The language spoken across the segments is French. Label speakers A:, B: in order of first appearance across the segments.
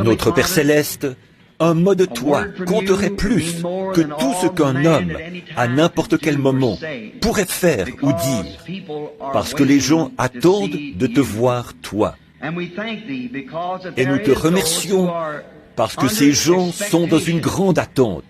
A: Notre Père Céleste, un mot de toi compterait plus que tout ce qu'un homme, à n'importe quel moment, pourrait faire ou dire, parce que les gens attendent de te voir toi. Et nous te remercions parce que ces gens sont dans une grande attente.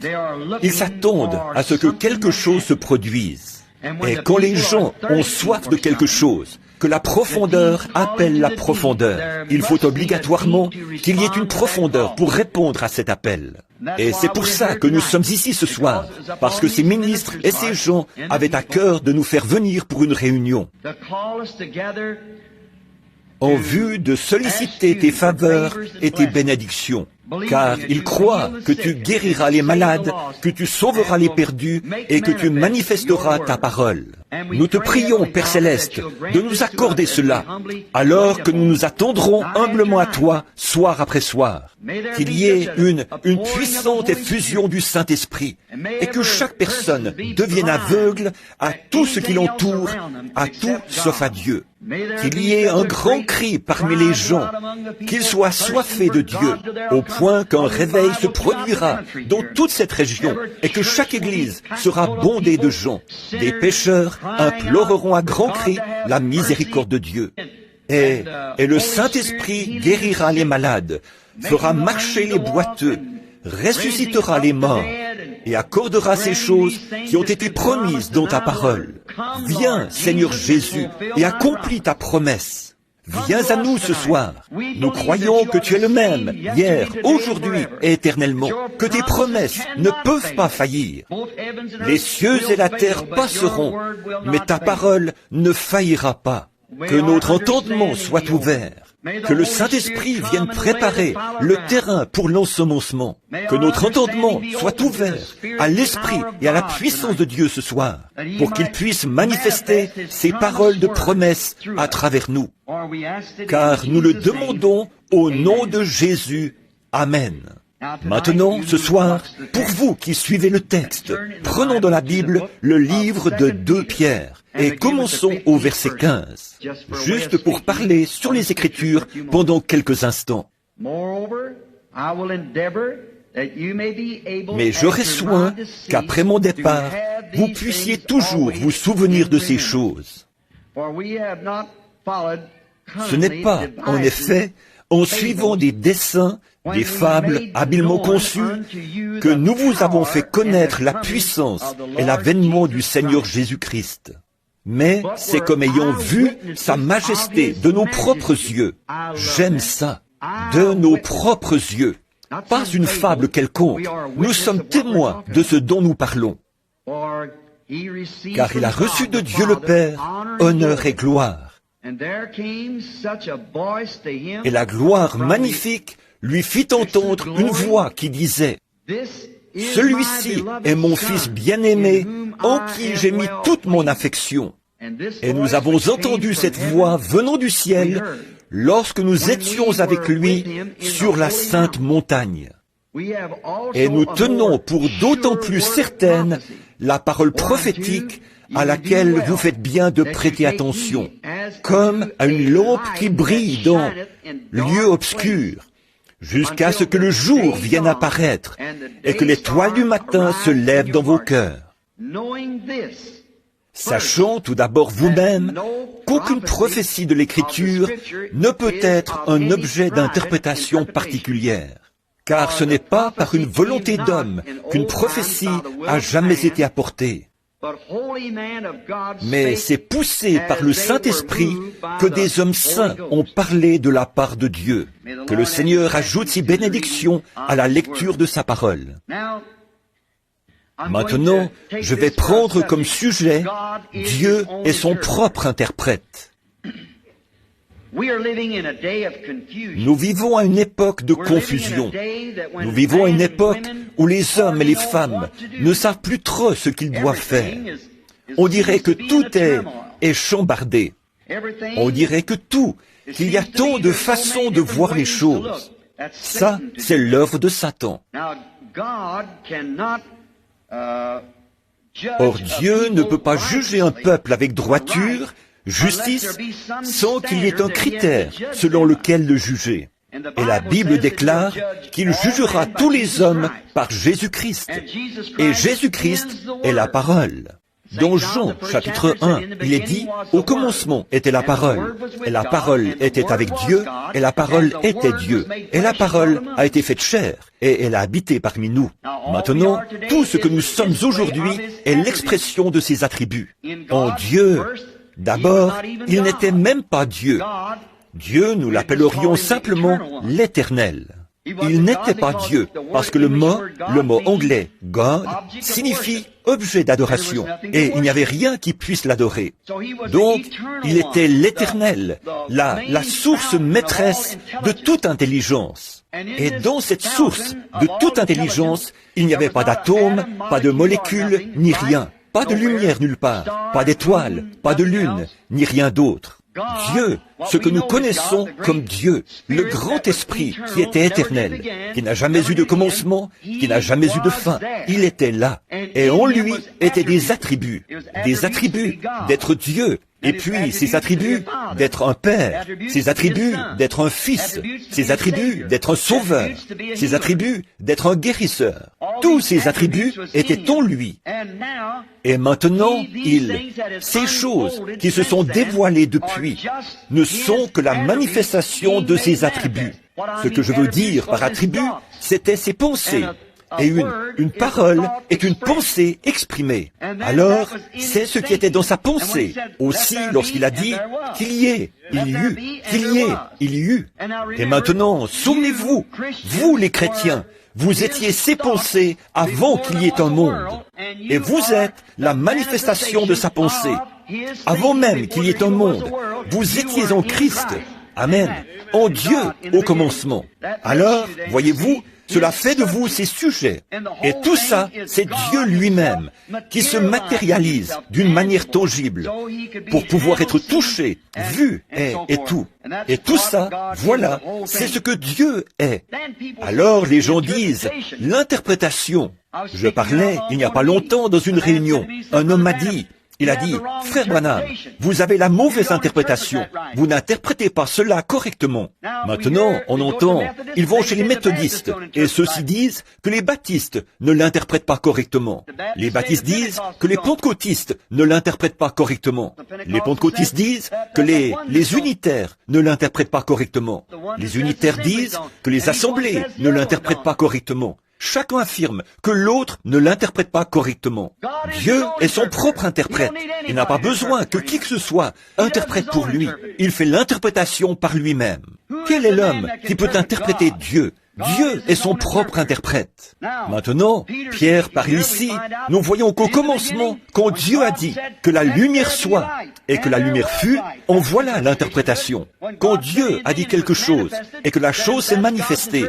A: Ils s'attendent à ce que quelque chose se produise. Et quand les gens ont soif de quelque chose, que la profondeur appelle la profondeur, il faut obligatoirement qu'il y ait une profondeur pour répondre à cet appel. Et c'est pour ça que nous sommes ici ce soir, parce que ces ministres et ces gens avaient à cœur de nous faire venir pour une réunion, en vue de solliciter tes faveurs et tes bénédictions. Car ils croient que tu guériras les malades, que tu sauveras les perdus et que tu manifesteras ta parole. Nous te prions, Père Céleste, de nous accorder cela, alors que nous nous attendrons humblement à toi, soir après soir. Qu'il y ait une puissante effusion du Saint-Esprit, et que chaque personne devienne aveugle à tout ce qui l'entoure, à tout sauf à Dieu. Qu'il y ait un grand cri parmi les gens, qu'ils soient assoiffés de Dieu, au point qu'un réveil se produira dans toute cette région, et que chaque église sera bondée de gens. Des pécheurs imploreront à grands cris la miséricorde de Dieu. Et le Saint-Esprit guérira les malades, fera marcher les boiteux, ressuscitera les morts, et accordera ces choses qui ont été promises dans ta parole. Viens, Seigneur Jésus, et accomplis ta promesse. Viens à nous ce soir. Nous croyons que tu es le même, hier, aujourd'hui et éternellement, que tes promesses ne peuvent pas faillir. Les cieux et la terre passeront, mais ta parole ne faillira pas. Que notre entendement soit ouvert. Que le Saint-Esprit vienne préparer le terrain pour l'ensemencement. Que notre entendement soit ouvert à l'Esprit et à la puissance de Dieu ce soir, pour qu'il puisse manifester ses paroles de promesse à travers nous. Car nous le demandons au nom de Jésus. Amen. Maintenant, ce soir, pour vous qui suivez le texte, prenons dans la Bible le livre de 2 Pierre et commençons au verset 15, juste pour parler sur les Écritures pendant quelques instants. Mais j'aurai soin qu'après mon départ, vous puissiez toujours vous souvenir de ces choses. Ce n'est pas, en effet, en suivant des dessins, des fables habilement conçues, que nous vous avons fait connaître la puissance et l'avènement du Seigneur Jésus-Christ. Mais c'est comme ayant vu sa majesté de nos propres yeux. J'aime ça, de nos propres yeux. Pas une fable quelconque. Nous sommes témoins de ce dont nous parlons. Car il a reçu de Dieu le Père honneur et gloire. Et la gloire magnifique lui fit entendre une voix qui disait « Celui-ci est mon Fils bien-aimé, en qui j'ai mis toute mon affection. » Et nous avons entendu cette voix venant du ciel lorsque nous étions avec lui sur la sainte montagne. Et nous tenons pour d'autant plus certaine la parole prophétique à laquelle vous faites bien de prêter attention, comme à une lampe qui brille dans lieu obscur, jusqu'à ce que le jour vienne apparaître et que l'étoile du matin se lève dans vos cœurs. Sachant tout d'abord vous-même qu'aucune prophétie de l'Écriture ne peut être un objet d'interprétation particulière, car ce n'est pas par une volonté d'homme qu'une prophétie a jamais été apportée. Mais c'est poussé par le Saint-Esprit que des hommes saints ont parlé de la part de Dieu. Que le Seigneur ajoute ses bénédictions à la lecture de sa parole. Maintenant, je vais prendre comme sujet Dieu et son propre interprète. Nous vivons à une époque de confusion. Nous vivons à une époque où les hommes et les femmes ne savent plus trop ce qu'ils doivent faire. On dirait que tout est chambardé. On dirait que qu'il y a tant de façons de voir les choses. Ça, c'est l'œuvre de Satan. Or, Dieu ne peut pas juger un peuple avec droiture, justice, sans qu'il y ait un critère selon lequel le juger. Et la Bible déclare qu'il jugera tous les hommes par Jésus-Christ. Et Jésus-Christ est la parole. Dans Jean, chapitre 1, il est dit, « Au commencement était la parole, et la parole était avec Dieu, et la parole était Dieu, et la parole a été faite chair, et elle a habité parmi nous. » Maintenant, tout ce que nous sommes aujourd'hui est l'expression de ses attributs. En Dieu, d'abord, il n'était même pas Dieu. Dieu, nous l'appellerions simplement l'Éternel. Il n'était pas Dieu, parce que le mot anglais « God » signifie objet d'adoration, et il n'y avait rien qui puisse l'adorer. Donc, il était l'Éternel, la source maîtresse de toute intelligence. Et dans cette source de toute intelligence, il n'y avait pas d'atomes, pas de molécules, ni rien. Pas de lumière nulle part, pas d'étoiles, pas de lune, ni rien d'autre. Dieu, ce que nous connaissons comme Dieu, le grand esprit qui était éternel, qui n'a jamais eu de commencement, qui n'a jamais eu de fin, il était là. Et en lui étaient des attributs d'être Dieu, et puis ses attributs d'être un père, ses attributs d'être un fils, ses attributs d'être un sauveur, ses attributs d'être un guérisseur. Tous ces attributs étaient en lui. Et maintenant, ces choses qui se sont dévoilées depuis ne sont que la manifestation de ses attributs. Ce que je veux dire par attribut, c'était ses pensées. Et une parole est une pensée exprimée. Alors, c'est ce qui était dans sa pensée. Aussi, lorsqu'il a dit qu'il y ait, il y eut, qu'il y ait, il y eut. Et maintenant, souvenez-vous, vous les chrétiens, vous étiez ses pensées avant qu'il y ait un monde. Et vous êtes la manifestation de sa pensée. Avant même qu'il y ait un monde, vous étiez en Christ. Amen. En Dieu au commencement. Alors, voyez-vous, cela fait de vous ses sujets. Et tout ça, c'est Dieu lui-même qui se matérialise d'une manière tangible pour pouvoir être touché, vu et tout. Et tout ça, voilà, c'est ce que Dieu est. Alors les gens disent, l'interprétation. Je parlais il n'y a pas longtemps dans une réunion. Un homme m'a dit, il a dit, « Frère Branham, vous avez la mauvaise interprétation. Vous n'interprétez pas cela correctement. » Maintenant, on entend, ils vont chez les méthodistes, et ceux-ci disent que les baptistes ne l'interprètent pas correctement. Les baptistes disent que les pentecôtistes ne l'interprètent pas correctement. Les pentecôtistes disent que les unitaires ne l'interprètent pas correctement. Les unitaires disent que les assemblées ne l'interprètent pas correctement. Chacun affirme que l'autre ne l'interprète pas correctement. Dieu est son propre interprète. Il n'a pas besoin que qui que ce soit interprète pour lui. Il fait l'interprétation par lui-même. Quel est l'homme qui peut interpréter Dieu? Dieu est son propre interprète. Maintenant, Pierre parle ici, nous voyons qu'au commencement, quand Dieu a dit que la lumière soit et que la lumière fut, en voilà l'interprétation. Quand Dieu a dit quelque chose et que la chose s'est manifestée,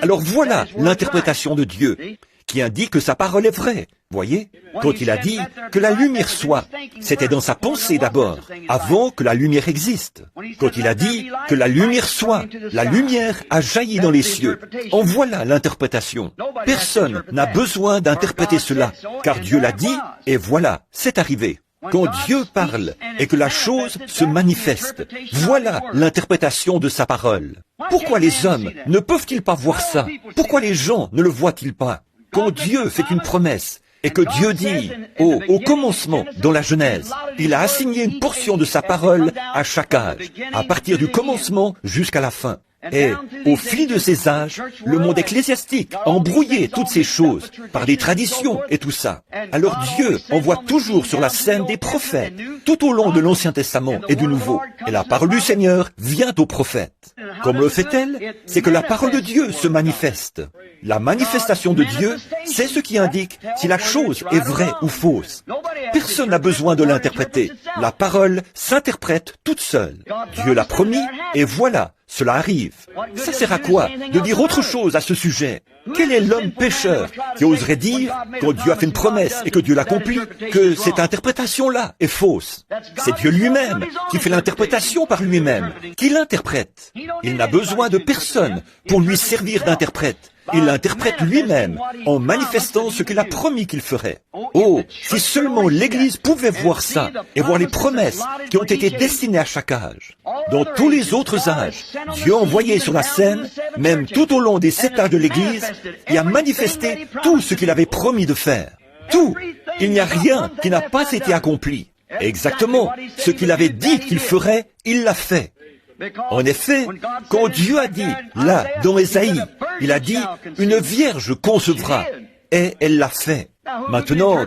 A: alors voilà l'interprétation de Dieu qui indique que sa parole est vraie. Voyez, quand il a dit que la lumière soit, c'était dans sa pensée d'abord, avant que la lumière existe. Quand il a dit que la lumière soit, la lumière a jailli dans les cieux. En voilà l'interprétation. Personne n'a besoin d'interpréter cela, car Dieu l'a dit, et voilà, c'est arrivé. Quand Dieu parle et que la chose se manifeste, voilà l'interprétation de sa parole. Pourquoi les hommes ne peuvent-ils pas voir ça? Pourquoi les gens ne le voient-ils pas? Quand Dieu fait une promesse, et que Dieu dit, au commencement, dans la Genèse, il a assigné une portion de sa parole à chaque âge, à partir du commencement jusqu'à la fin. Et, au fil de ces âges, le monde ecclésiastique a embrouillé toutes ces choses par des traditions et tout ça. Alors Dieu envoie toujours sur la scène des prophètes, tout au long de l'Ancien Testament et du Nouveau. Et la parole du Seigneur vient aux prophètes. Comme le fait-elle? C'est que la parole de Dieu se manifeste. La manifestation de Dieu, c'est ce qui indique si la chose est vraie ou fausse. Personne n'a besoin de l'interpréter. La parole s'interprète toute seule. Dieu l'a promis, et voilà, cela arrive. Ça sert à quoi de dire autre chose à ce sujet? Quel est l'homme pécheur qui oserait dire, quand Dieu a fait une promesse et que Dieu l'accomplit, que cette interprétation-là est fausse? C'est Dieu lui-même qui fait l'interprétation par lui-même, qui l'interprète. Il n'a besoin de personne pour lui servir d'interprète. il l'interprète lui-même en manifestant ce qu'il a promis qu'il ferait. Oh, si seulement l'Église pouvait voir ça et voir les promesses qui ont été destinées à chaque âge. Dans tous les autres âges, Dieu a envoyé sur la scène, même tout au long des 7 âges de l'Église, et a manifesté tout ce qu'il avait promis de faire. Tout. Il n'y a rien qui n'a pas été accompli. Exactement. Ce qu'il avait dit qu'il ferait, il l'a fait. En effet, quand Dieu a dit, là, dans Ésaïe, il a dit, une vierge concevra, et elle l'a fait. Maintenant,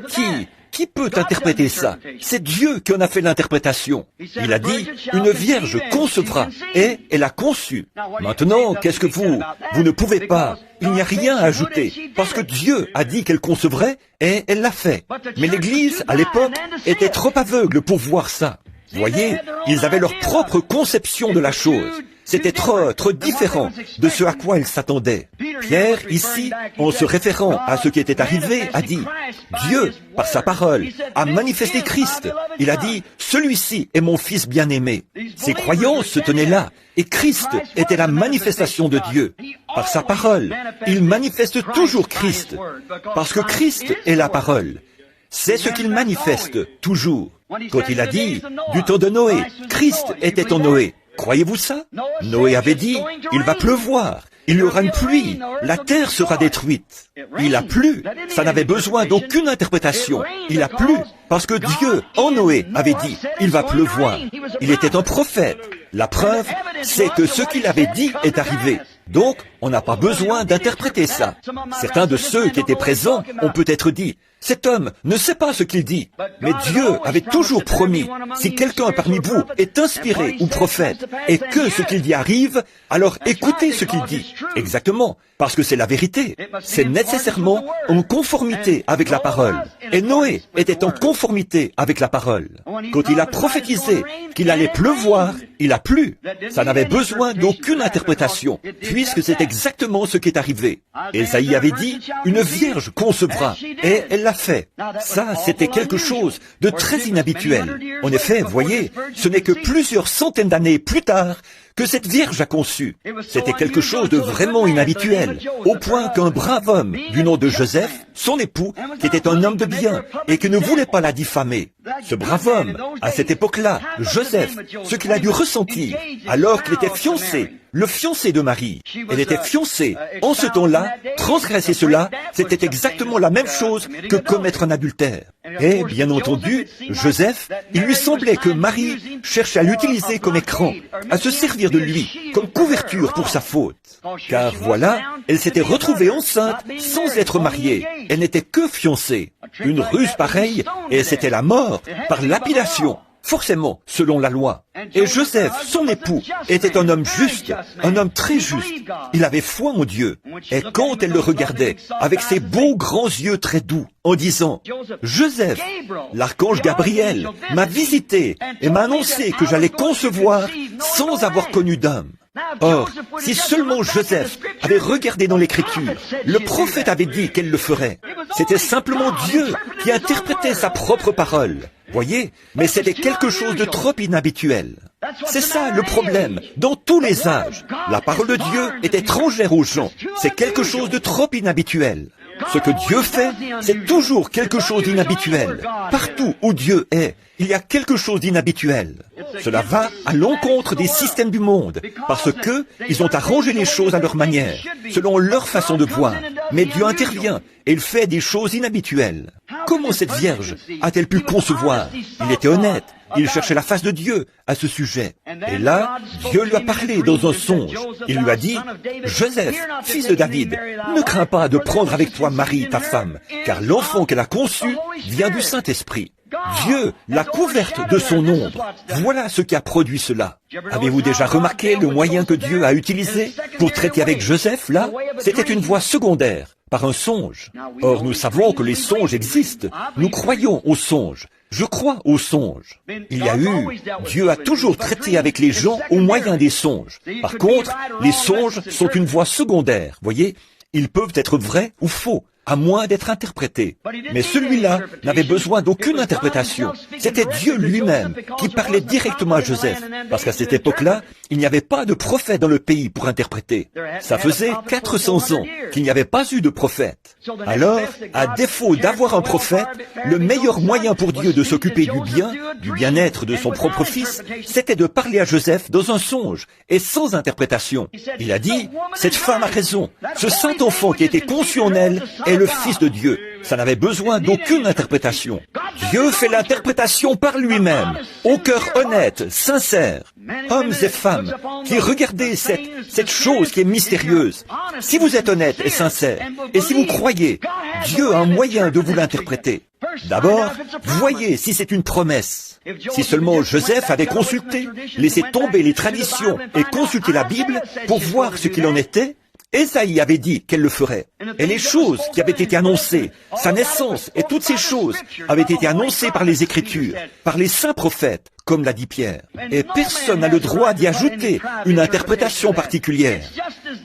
A: qui peut interpréter ça? C'est Dieu qui en a fait l'interprétation. Il a dit, une vierge concevra, et elle a conçu. Maintenant, qu'est-ce que vous ne pouvez pas. Il n'y a rien à ajouter, parce que Dieu a dit qu'elle concevrait, et elle l'a fait. Mais l'Église, à l'époque, était trop aveugle pour voir ça. Voyez, ils avaient leur propre conception de la chose. C'était trop différent de ce à quoi ils s'attendaient. Pierre, ici, en se référant à ce qui était arrivé, a dit, Dieu, par sa parole, a manifesté Christ. Il a dit, celui-ci est mon Fils bien-aimé. Ses croyances se tenaient là, et Christ était la manifestation de Dieu. Par sa parole, il manifeste toujours Christ, parce que Christ est la parole. C'est ce qu'il manifeste toujours. Quand il a dit, du temps de Noé, Christ était en Noé. Croyez-vous ça? Noé avait dit, il va pleuvoir, il y aura une pluie, la terre sera détruite. Il a plu, ça n'avait besoin d'aucune interprétation. Il a plu, parce que Dieu, en Noé, avait dit, il va pleuvoir. Il était un prophète. La preuve, c'est que ce qu'il avait dit est arrivé. Donc, on n'a pas besoin d'interpréter ça. Certains de ceux qui étaient présents ont peut-être dit, cet homme ne sait pas ce qu'il dit. Mais Dieu avait toujours promis, si quelqu'un parmi vous est inspiré ou prophète, et que ce qu'il dit arrive, alors écoutez ce qu'il dit. Exactement, parce que c'est la vérité. C'est nécessairement en conformité avec la parole. Et Noé était en conformité avec la parole. Quand il a prophétisé qu'il allait pleuvoir, il a plu. Ça n'avait besoin d'aucune interprétation, puisque c'est exactement ce qui est arrivé. Ésaïe avait dit, une vierge concevra, et elle l'a fait. Ça, c'était quelque chose de très inhabituel. En effet, voyez, ce n'est que plusieurs centaines d'années plus tard que cette vierge a conçu. C'était quelque chose de vraiment inhabituel, au point qu'un brave homme du nom de Joseph, son époux, qui était un homme de bien et qui ne voulait pas la diffamer. Ce brave homme, à cette époque-là, Joseph, ce qu'il a dû ressentir alors qu'il était fiancé, le fiancé de Marie. Elle était fiancée. En ce temps-là, transgresser cela, c'était exactement la même chose que commettre un adultère. Et, bien entendu, Joseph, il lui semblait que Marie cherchait à l'utiliser comme écran, à se servir de lui, comme couverture pour sa faute. Car voilà, elle s'était retrouvée enceinte sans être mariée. Elle n'était que fiancée. Une ruse pareille, et c'était la mort, par lapidation. Forcément, selon la loi. Et Joseph, son époux, était un homme juste, un homme très juste. Il avait foi en Dieu. Et quand elle le regardait, avec ses beaux grands yeux très doux, en disant, Joseph, l'archange Gabriel m'a visité et m'a annoncé que j'allais concevoir sans avoir connu d'homme. Or, si seulement Joseph avait regardé dans l'Écriture, le prophète avait dit qu'elle le ferait. C'était simplement Dieu qui interprétait sa propre parole. Voyez, mais c'était quelque chose de trop inhabituel. C'est ça le problème, dans tous les âges. La parole de Dieu est étrangère aux gens. C'est quelque chose de trop inhabituel. Ce que Dieu fait, c'est toujours quelque chose d'inhabituel. Partout où Dieu est, il y a quelque chose d'inhabituel. Cela va à l'encontre des systèmes du monde, parce que ils ont arrangé les choses à leur manière, selon leur façon de voir. Mais Dieu intervient et il fait des choses inhabituelles. Comment cette vierge a-t-elle pu concevoir? Il était honnête. Il cherchait la face de Dieu à ce sujet. Et là, Dieu lui a parlé dans un songe. Il lui a dit, « Joseph, fils de David, ne crains pas de prendre avec toi Marie, ta femme, car l'enfant qu'elle a conçu vient du Saint-Esprit. Dieu l'a couverte de son ombre. Voilà ce qui a produit cela. » Avez-vous déjà remarqué le moyen que Dieu a utilisé pour traiter avec Joseph, là? C'était une voie secondaire, par un songe. Or, nous savons que les songes existent. Nous croyons aux songes. Je crois aux songes. Dieu a toujours traité avec les gens au moyen des songes. Par contre, les songes sont une voie secondaire, voyez? Ils peuvent être vrais ou faux. à moins d'être interprété. Mais celui-là n'avait besoin d'aucune interprétation. C'était Dieu lui-même qui parlait directement à Joseph, parce qu'à cette époque-là, il n'y avait pas de prophète dans le pays pour interpréter. Ça faisait 400 ans qu'il n'y avait pas eu de prophète. Alors, à défaut d'avoir un prophète, le meilleur moyen pour Dieu de s'occuper du bien-être de son propre fils, c'était de parler à Joseph dans un songe et sans interprétation. Il a dit, cette femme a raison, ce saint enfant qui était conçu en elle est le Fils de Dieu. Ça n'avait besoin d'aucune interprétation. Dieu fait l'interprétation par lui-même, au cœur honnête, sincère. Hommes et femmes qui regardez cette chose qui est mystérieuse. Si vous êtes honnête et sincère, et si vous croyez, Dieu a un moyen de vous l'interpréter. D'abord, voyez si c'est une promesse. Si seulement Joseph avait consulté, laissé tomber les traditions et consulté la Bible pour voir ce qu'il en était, Ésaïe avait dit qu'elle le ferait. Et les choses qui avaient été annoncées, sa naissance et toutes ces choses avaient été annoncées par les Écritures, par les saints prophètes, comme l'a dit Pierre. Et personne n'a le droit d'y ajouter une interprétation particulière.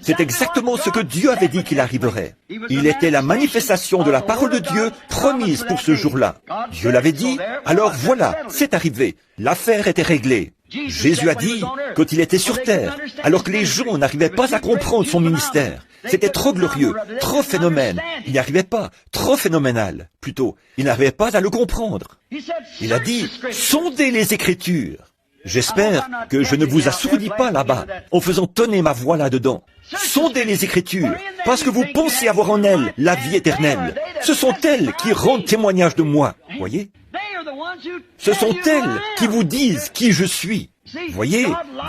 A: C'est exactement ce que Dieu avait dit qu'il arriverait. Il était la manifestation de la parole de Dieu promise pour ce jour-là. Dieu l'avait dit, alors voilà, c'est arrivé. L'affaire était réglée. Jésus a dit, quand il était sur terre, alors que les gens n'arrivaient pas à comprendre son ministère, c'était trop glorieux, trop phénomène, il n'y arrivait pas, trop phénoménal, plutôt, il n'arrivait pas à le comprendre. Il a dit, sondez les Écritures. J'espère que je ne vous assourdis pas là-bas, en faisant tonner ma voix là-dedans. Sondez les Écritures, parce que vous pensez avoir en elles la vie éternelle. Ce sont elles qui rendent témoignage de moi, voyez ? Ce sont elles qui vous disent qui je suis. Voyez,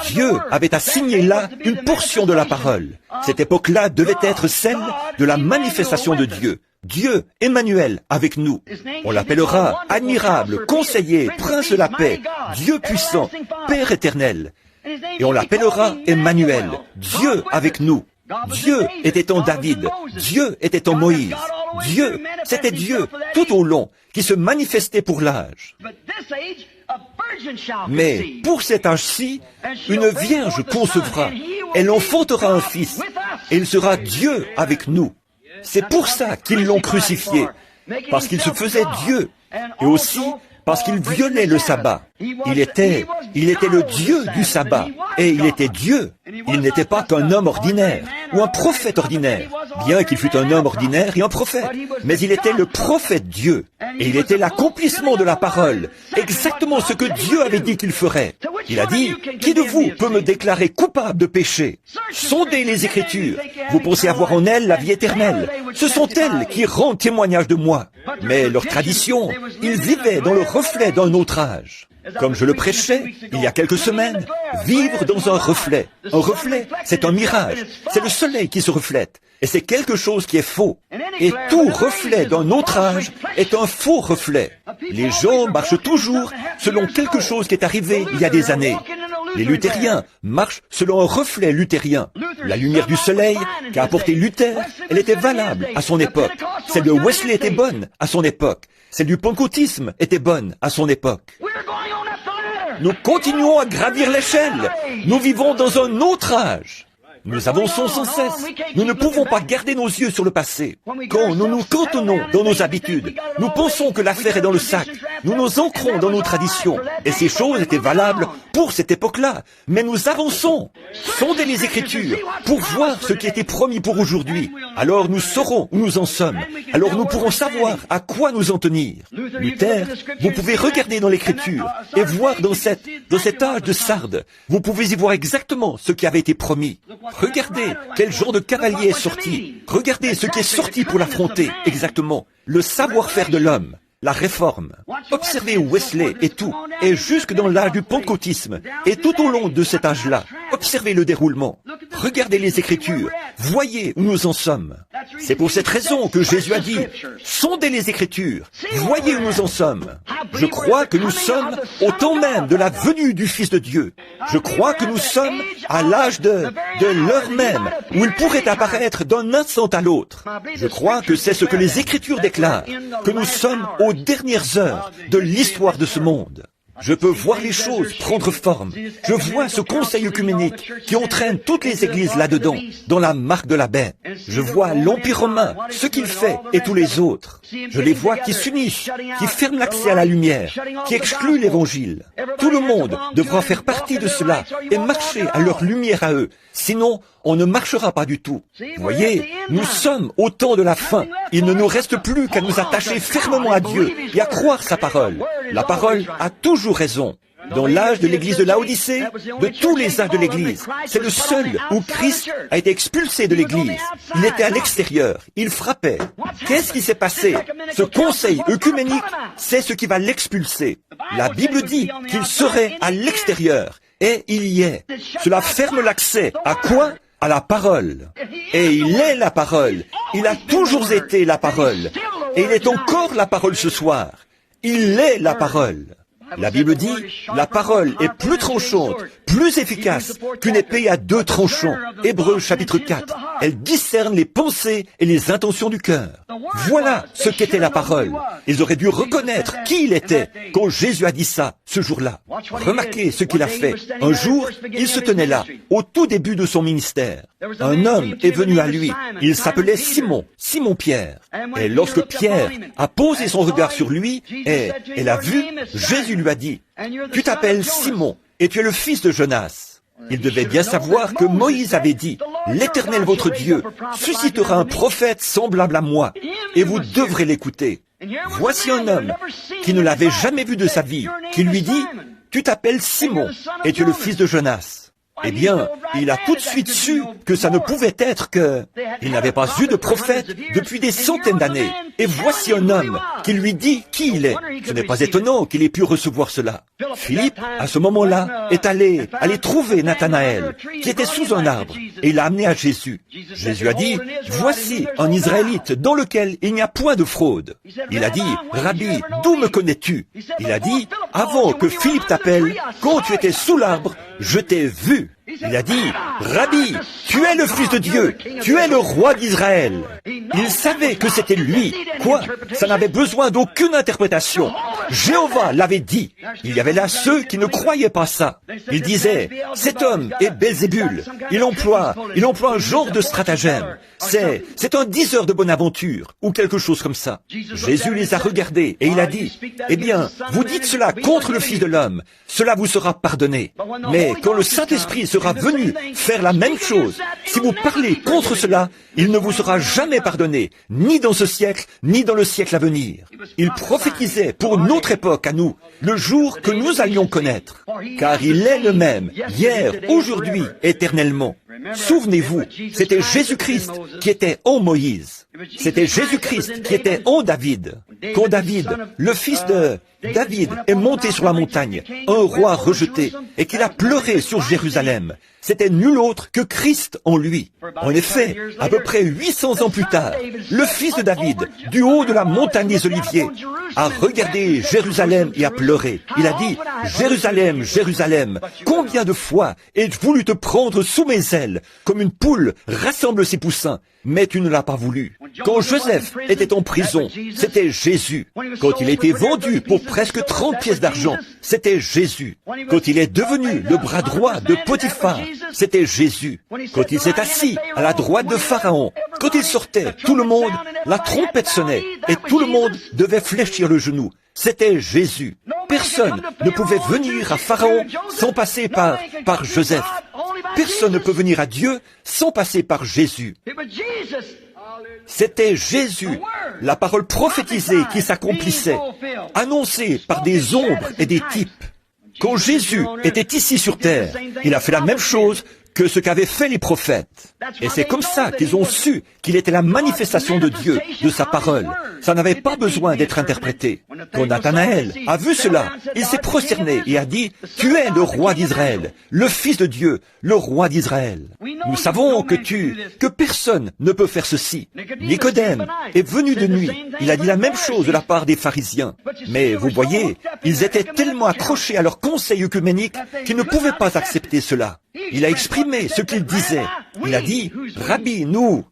A: Dieu avait assigné là une portion de la parole. Cette époque-là devait être celle de la manifestation de Dieu. Dieu, Emmanuel, avec nous. On l'appellera admirable, conseiller, prince de la paix, Dieu puissant, Père éternel. Et on l'appellera Emmanuel, Dieu avec nous. Dieu était en David, Dieu était en Moïse. Dieu, c'était Dieu tout au long qui se manifestait pour l'âge. Mais pour cet âge-ci, une vierge concevra, elle enfantera un fils, et il sera Dieu avec nous. C'est pour ça qu'ils l'ont crucifié, parce qu'il se faisait Dieu, et aussi parce qu'il violait le sabbat. Il était le Dieu du sabbat, et il était Dieu. Il n'était pas qu'un homme ordinaire, ou un prophète ordinaire, bien qu'il fût un homme ordinaire et un prophète, mais il était le prophète Dieu, et il était l'accomplissement de la parole, exactement ce que Dieu avait dit qu'il ferait. Il a dit, qui de vous peut me déclarer coupable de péché? Sondez les Écritures, vous pensez avoir en elles la vie éternelle. Ce sont elles qui rendent témoignage de moi. Mais leur tradition, ils vivaient dans le reflet d'un autre âge. Comme je le prêchais il y a quelques semaines, vivre dans un reflet. Un reflet, c'est un mirage. C'est le soleil qui se reflète. Et c'est quelque chose qui est faux. Et tout reflet d'un autre âge est un faux reflet. Les gens marchent toujours selon quelque chose qui est arrivé il y a des années. Les luthériens marchent selon un reflet luthérien. La lumière du soleil qu'a apporté Luther, elle était valable à son époque. Celle de Wesley était bonne à son époque. Celle du pentecôtisme était bonne à son époque. Nous continuons à gravir l'échelle. Nous vivons dans un autre âge. Nous avançons sans cesse. Nous ne pouvons pas garder nos yeux sur le passé. Quand nous nous cantonnons dans nos habitudes, nous pensons que l'affaire est dans le sac. Nous nous ancrons dans nos traditions. Et ces choses étaient valables pour cette époque-là. Mais nous avançons. Sondez les Écritures pour voir ce qui était promis pour aujourd'hui. Alors nous saurons où nous en sommes. Alors nous pourrons savoir à quoi nous en tenir. Luther, vous pouvez regarder dans l'Écriture et voir dans cet âge de Sardes, vous pouvez y voir exactement ce qui avait été promis. Regardez quel genre de cavalier est sorti. Regardez ce qui est sorti pour l'affronter, exactement. Le savoir-faire de l'homme, la réforme. Observez Wesley et tout, et jusque dans l'âge du pentecôtisme, et tout au long de cet âge-là. Observez le déroulement. Regardez les Écritures. Voyez où nous en sommes. C'est pour cette raison que Jésus a dit, sondez les Écritures. Voyez où nous en sommes. Je crois que nous sommes au temps même de la venue du Fils de Dieu. Je crois que nous sommes à l'âge de l'heure même où il pourrait apparaître d'un instant à l'autre. Je crois que c'est ce que les Écritures déclarent, que nous sommes aux dernières heures de l'histoire de ce monde. Je peux voir les choses prendre forme. Je vois ce conseil œcuménique qui entraîne toutes les églises là-dedans, dans la marque de la bête. Je vois l'Empire romain, ce qu'il fait, et tous les autres. Je les vois qui s'unissent, qui ferment l'accès à la lumière, qui excluent l'Évangile. Tout le monde devra faire partie de cela et marcher à leur lumière à eux. Sinon, on ne marchera pas du tout. Vous voyez, nous sommes au temps de la fin. Il ne nous reste plus qu'à nous attacher fermement à Dieu et à croire sa parole. La parole a toujours raison. Dans l'âge de l'église de Laodicée, de tous les âges de l'église, c'est le seul où Christ a été expulsé de l'église. Il était à l'extérieur, il frappait. Qu'est-ce qui s'est passé? Ce conseil œcuménique, c'est ce qui va l'expulser. La Bible dit qu'il serait à l'extérieur, et il y est. Cela ferme l'accès à quoi? À la parole. Et il est la parole. Il a toujours été la parole. Et il est encore la parole ce soir. Il est la parole. La Bible dit, la parole est plus tranchante, plus efficace qu'une épée à 2 tranchants. Hébreux chapitre 4. Elle discerne les pensées et les intentions du cœur. Voilà ce qu'était la parole. Ils auraient dû reconnaître qui il était quand Jésus a dit ça, ce jour-là. Remarquez ce qu'il a fait. Un jour, il se tenait là, au tout début de son ministère. Un homme est venu à lui. Il s'appelait Simon, Simon Pierre. Et lorsque Pierre a posé son regard sur lui et l'a vu, Jésus lui a dit, « Tu t'appelles Simon et tu es le fils de Jonas. » Il devait bien savoir que Moïse avait dit, « L'Éternel votre Dieu suscitera un prophète semblable à moi, et vous devrez l'écouter. » Voici un homme qui ne l'avait jamais vu de sa vie, qui lui dit, « Tu t'appelles Simon et tu es le fils de Jonas. » Eh bien, il a tout de suite su que ça ne pouvait être il n'avait pas eu de prophète depuis des centaines d'années. Et voici un homme qui lui dit qui il est. Ce n'est pas étonnant qu'il ait pu recevoir cela. Philippe, à ce moment-là, est allé trouver Nathanaël, qui était sous un arbre, et il l'a amené à Jésus. Jésus a dit, voici un Israélite dans lequel il n'y a point de fraude. Il a dit, Rabbi, d'où me connais-tu? Il a dit, avant que Philippe t'appelle, quand tu étais sous l'arbre, je t'ai vu. Il a dit, Rabbi, tu es le Fils de Dieu, tu es le roi d'Israël. Il savait que c'était lui. Quoi? Ça n'avait besoin d'aucune interprétation. Jéhovah l'avait dit. Il y avait là ceux qui ne croyaient pas ça. Ils disaient, cet homme est Belzébul. Il emploie un genre de stratagème. C'est un diseur de bonne aventure, ou quelque chose comme ça. Jésus les a regardés et il a dit, eh bien, vous dites cela contre le Fils de l'homme, cela vous sera pardonné. Mais quand le Saint-Esprit sera venu faire la même chose, si vous parlez contre cela, il ne vous sera jamais pardonné, ni dans ce siècle, ni dans le siècle à venir. Il prophétisait pour notre époque à nous, le jour que nous allions connaître. Car il est le même, hier, aujourd'hui, éternellement. Souvenez-vous, c'était Jésus-Christ qui était en Moïse. C'était Jésus-Christ qui était en David. Quand David, le fils de David, est monté sur la montagne, un roi rejeté, et qu'il a pleuré sur Jérusalem, c'était nul autre que Christ en lui. En effet, à peu près 800 ans plus tard, le fils de David, du haut de la montagne des Oliviers, a regardé Jérusalem et a pleuré. Il a dit, Jérusalem, Jérusalem, combien de fois ai-je voulu te prendre sous mes ailes, comme une poule rassemble ses poussins, mais tu ne l'as pas voulu. Quand Joseph était en prison, c'était Jésus. Quand il était vendu pour presque 30 pièces d'argent, c'était Jésus. Quand il est devenu le bras droit de Potiphar, c'était Jésus. Quand il s'est assis à la droite de Pharaon, quand il sortait, tout le monde, la trompette sonnait, et tout le monde devait fléchir le genou. C'était Jésus. Personne ne pouvait venir à Pharaon sans passer par Joseph. Personne ne peut venir à Dieu sans passer par Jésus. C'était Jésus, la parole prophétisée qui s'accomplissait, annoncée par des ombres et des types. Quand Jésus était ici sur terre, il a fait la même chose que ce qu'avaient fait les prophètes. Et c'est comme ça qu'ils ont su qu'il était la manifestation de Dieu, de sa parole. Ça n'avait pas besoin d'être interprété. Quand Nathanaël a vu cela, il s'est prosterné et a dit, « Tu es le roi d'Israël, le Fils de Dieu, le roi d'Israël. » Nous savons que personne ne peut faire ceci. Nicodème est venu de nuit. Il a dit la même chose de la part des pharisiens. Mais vous voyez, ils étaient tellement accrochés à leur conseil œcuménique qu'ils ne pouvaient pas accepter cela. Il a exprimé ce qu'il disait. Il a dit, Rabbi, nous,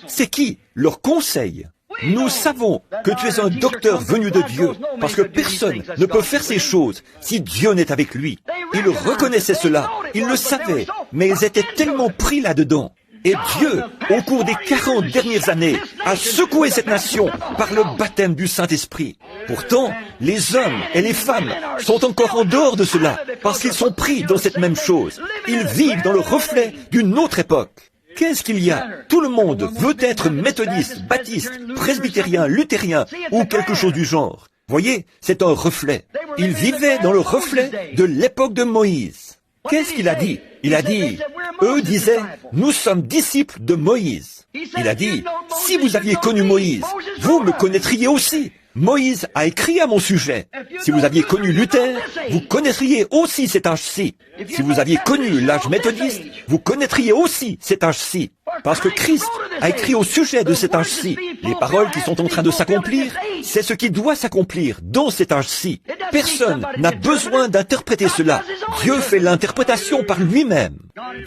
A: c'est qui? Leur conseil. Nous savons que tu es un docteur venu de Dieu, parce que personne ne peut faire ces choses si Dieu n'est avec lui. Ils reconnaissaient cela, ils le savaient, mais ils étaient tellement pris là-dedans. Et Dieu, au cours des 40 dernières années, a secoué cette nation par le baptême du Saint-Esprit. Pourtant, les hommes et les femmes sont encore en dehors de cela, parce qu'ils sont pris dans cette même chose. Ils vivent dans le reflet d'une autre époque. Qu'est-ce qu'il y a? Tout le monde veut être méthodiste, baptiste, presbytérien, luthérien ou quelque chose du genre. Voyez, c'est un reflet. Ils vivaient dans le reflet de l'époque de Moïse. Qu'est-ce qu'il a dit? Il a dit, eux disaient, nous sommes disciples de Moïse. Il a dit, si vous aviez connu Moïse, vous me connaîtriez aussi. Moïse a écrit à mon sujet. Si vous aviez connu Luther, vous connaîtriez aussi cet âge-ci. Si vous aviez connu l'âge méthodiste, vous connaîtriez aussi cet âge-ci. Parce que Christ a écrit au sujet de cet âge-ci. Les paroles qui sont en train de s'accomplir, c'est ce qui doit s'accomplir dans cet âge-ci. Personne n'a besoin d'interpréter cela. Dieu fait l'interprétation par lui-même.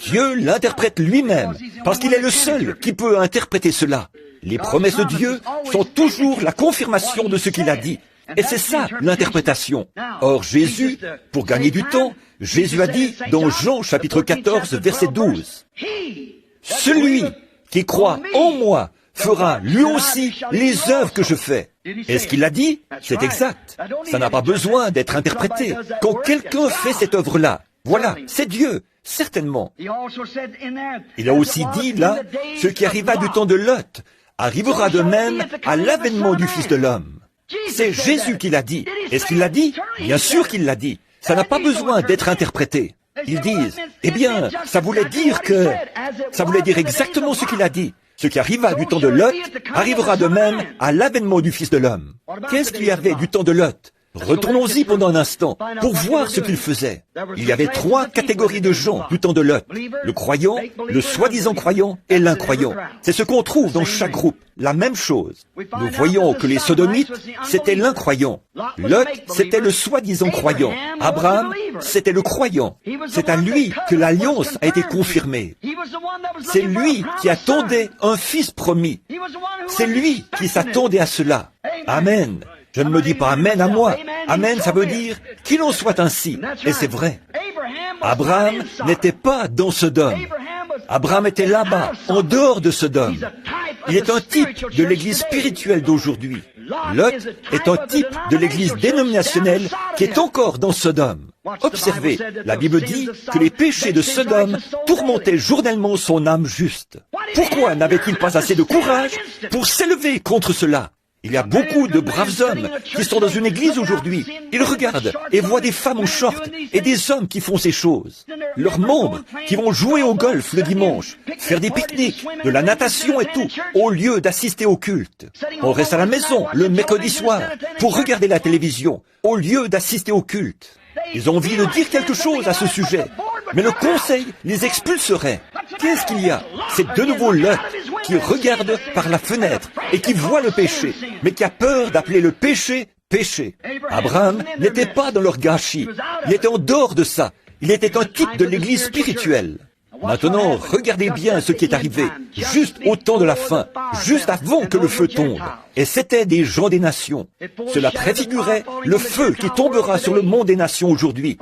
A: Dieu l'interprète lui-même, parce qu'il est le seul qui peut interpréter cela. Les promesses de Dieu sont toujours la confirmation de ce qu'il a dit. Et c'est ça, l'interprétation. Or, Jésus, pour gagner du temps, Jésus a dit dans Jean chapitre 14, verset 12, « Celui qui croit en moi fera lui aussi les œuvres que je fais. » Est-ce qu'il l'a dit? C'est exact. Ça n'a pas besoin d'être interprété. Quand quelqu'un fait cette œuvre-là, voilà, c'est Dieu, certainement. Il a aussi dit là, ce qui arriva du temps de Lot arrivera de même à l'avènement du Fils de l'homme. C'est Jésus qui l'a dit. Est-ce qu'il l'a dit? Bien sûr qu'il l'a dit. Ça n'a pas besoin d'être interprété. Ils disent, eh bien, ça voulait dire exactement ce qu'il a dit. Ce qui arriva du temps de Lot arrivera de même à l'avènement du Fils de l'homme. Qu'est-ce qu'il y avait du temps de Lot? Retournons-y pendant un instant pour voir ce qu'il faisait. Il y avait 3 catégories de gens du temps de Lot. Le croyant, le soi-disant croyant et l'incroyant. C'est ce qu'on trouve dans chaque groupe. La même chose. Nous voyons que les sodomites, c'était l'incroyant. Lot, c'était le soi-disant croyant. Abraham, c'était le croyant. C'est à lui que l'alliance a été confirmée. C'est lui qui attendait un fils promis. C'est lui qui s'attendait à cela. Amen. Je ne me dis pas Amen à moi. Amen, ça veut dire qu'il en soit ainsi. Et c'est vrai. Abraham n'était pas dans Sodome. Abraham était là-bas, en dehors de Sodome. Il est un type de l'église spirituelle d'aujourd'hui. Lot est un type de l'église dénominationnelle qui est encore dans Sodome. Observez, la Bible dit que les péchés de Sodome tourmentaient journellement son âme juste. Pourquoi n'avait-il pas assez de courage pour s'élever contre cela? Il y a beaucoup de braves hommes qui sont dans une église aujourd'hui. Ils regardent et voient des femmes en short et des hommes qui font ces choses. Leurs membres qui vont jouer au golf le dimanche, faire des pique-niques, de la natation et tout, au lieu d'assister au culte. On reste à la maison le mercredi soir pour regarder la télévision, au lieu d'assister au culte. Ils ont envie de dire quelque chose à ce sujet, mais le conseil les expulserait. Qu'est-ce qu'il y a? C'est de nouveau Lot qui regarde par la fenêtre et qui voit le péché, mais qui a peur d'appeler le péché péché. Abraham n'était pas dans leur gâchis. Il était en dehors de ça. Il était un type de l'église spirituelle. Maintenant, regardez bien ce qui est arrivé, juste au temps de la fin, juste avant que le feu tombe. Et c'étaient des gens des nations. Cela préfigurait le feu qui tombera sur le monde des nations aujourd'hui,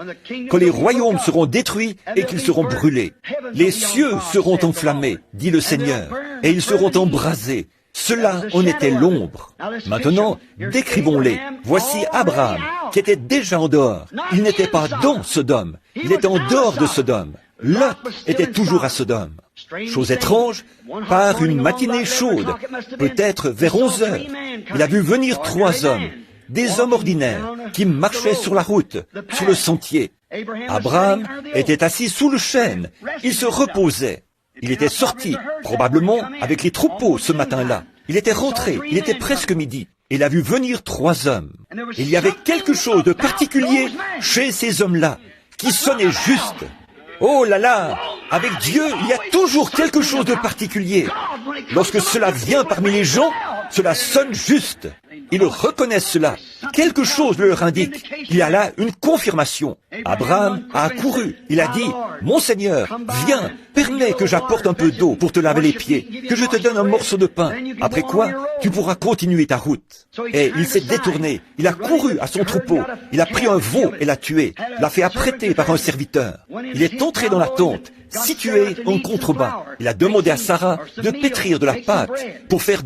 A: quand les royaumes seront détruits et qu'ils seront brûlés. Les cieux seront enflammés, dit le Seigneur, et ils seront embrasés. Cela en était l'ombre. Maintenant, décrivons-les. Voici Abraham, qui était déjà en dehors. Il n'était pas dans Sodome, il était en dehors de Sodome. Lot était toujours à Sodome. Chose étrange, par une matinée chaude, peut-être vers 11 heures, il a vu venir 3 hommes, des hommes ordinaires, qui marchaient sur la route, sur le sentier. Abraham était assis sous le chêne, il se reposait. Il était sorti, probablement avec les troupeaux ce matin-là. Il était rentré, il était presque midi. Il a vu venir 3 hommes. Il y avait quelque chose de particulier chez ces hommes-là, qui sonnait juste. Oh là là! Avec Dieu, il y a toujours quelque chose de particulier. Lorsque cela vient parmi les gens, cela sonne juste. Ils reconnaissent cela. Quelque chose leur indique. Il y a là une confirmation. Abraham a accouru. Il a dit, « Mon Seigneur, viens, permets que j'apporte un peu d'eau pour te laver les pieds, que je te donne un morceau de pain. Après quoi, tu pourras continuer ta route. » Et il s'est détourné. Il a couru à son troupeau. Il a pris un veau et l'a tué. L'a fait apprêter par un serviteur. Il est entré dans la tente, situé en contrebas. Il a demandé à Sarah de pétrir de la pâte pour faire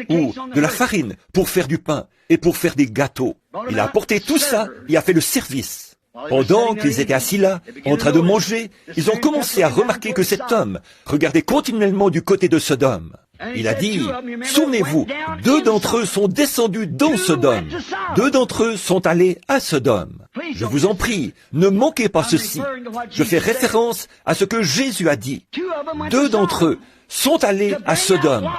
A: ou de la farine pour faire du pain et pour faire des gâteaux. Il a apporté tout ça et a fait le service. Pendant qu'ils étaient assis là, en train de manger, ils ont commencé à remarquer que cet homme regardait continuellement du côté de Sodome. Il a dit, « Souvenez-vous, 2 d'entre eux sont descendus dans Sodome. 2 d'entre eux sont allés à Sodome. Je vous en prie, ne manquez pas ceci. » Je fais référence à ce que Jésus a dit. 2 d'entre eux sont allés à Sodome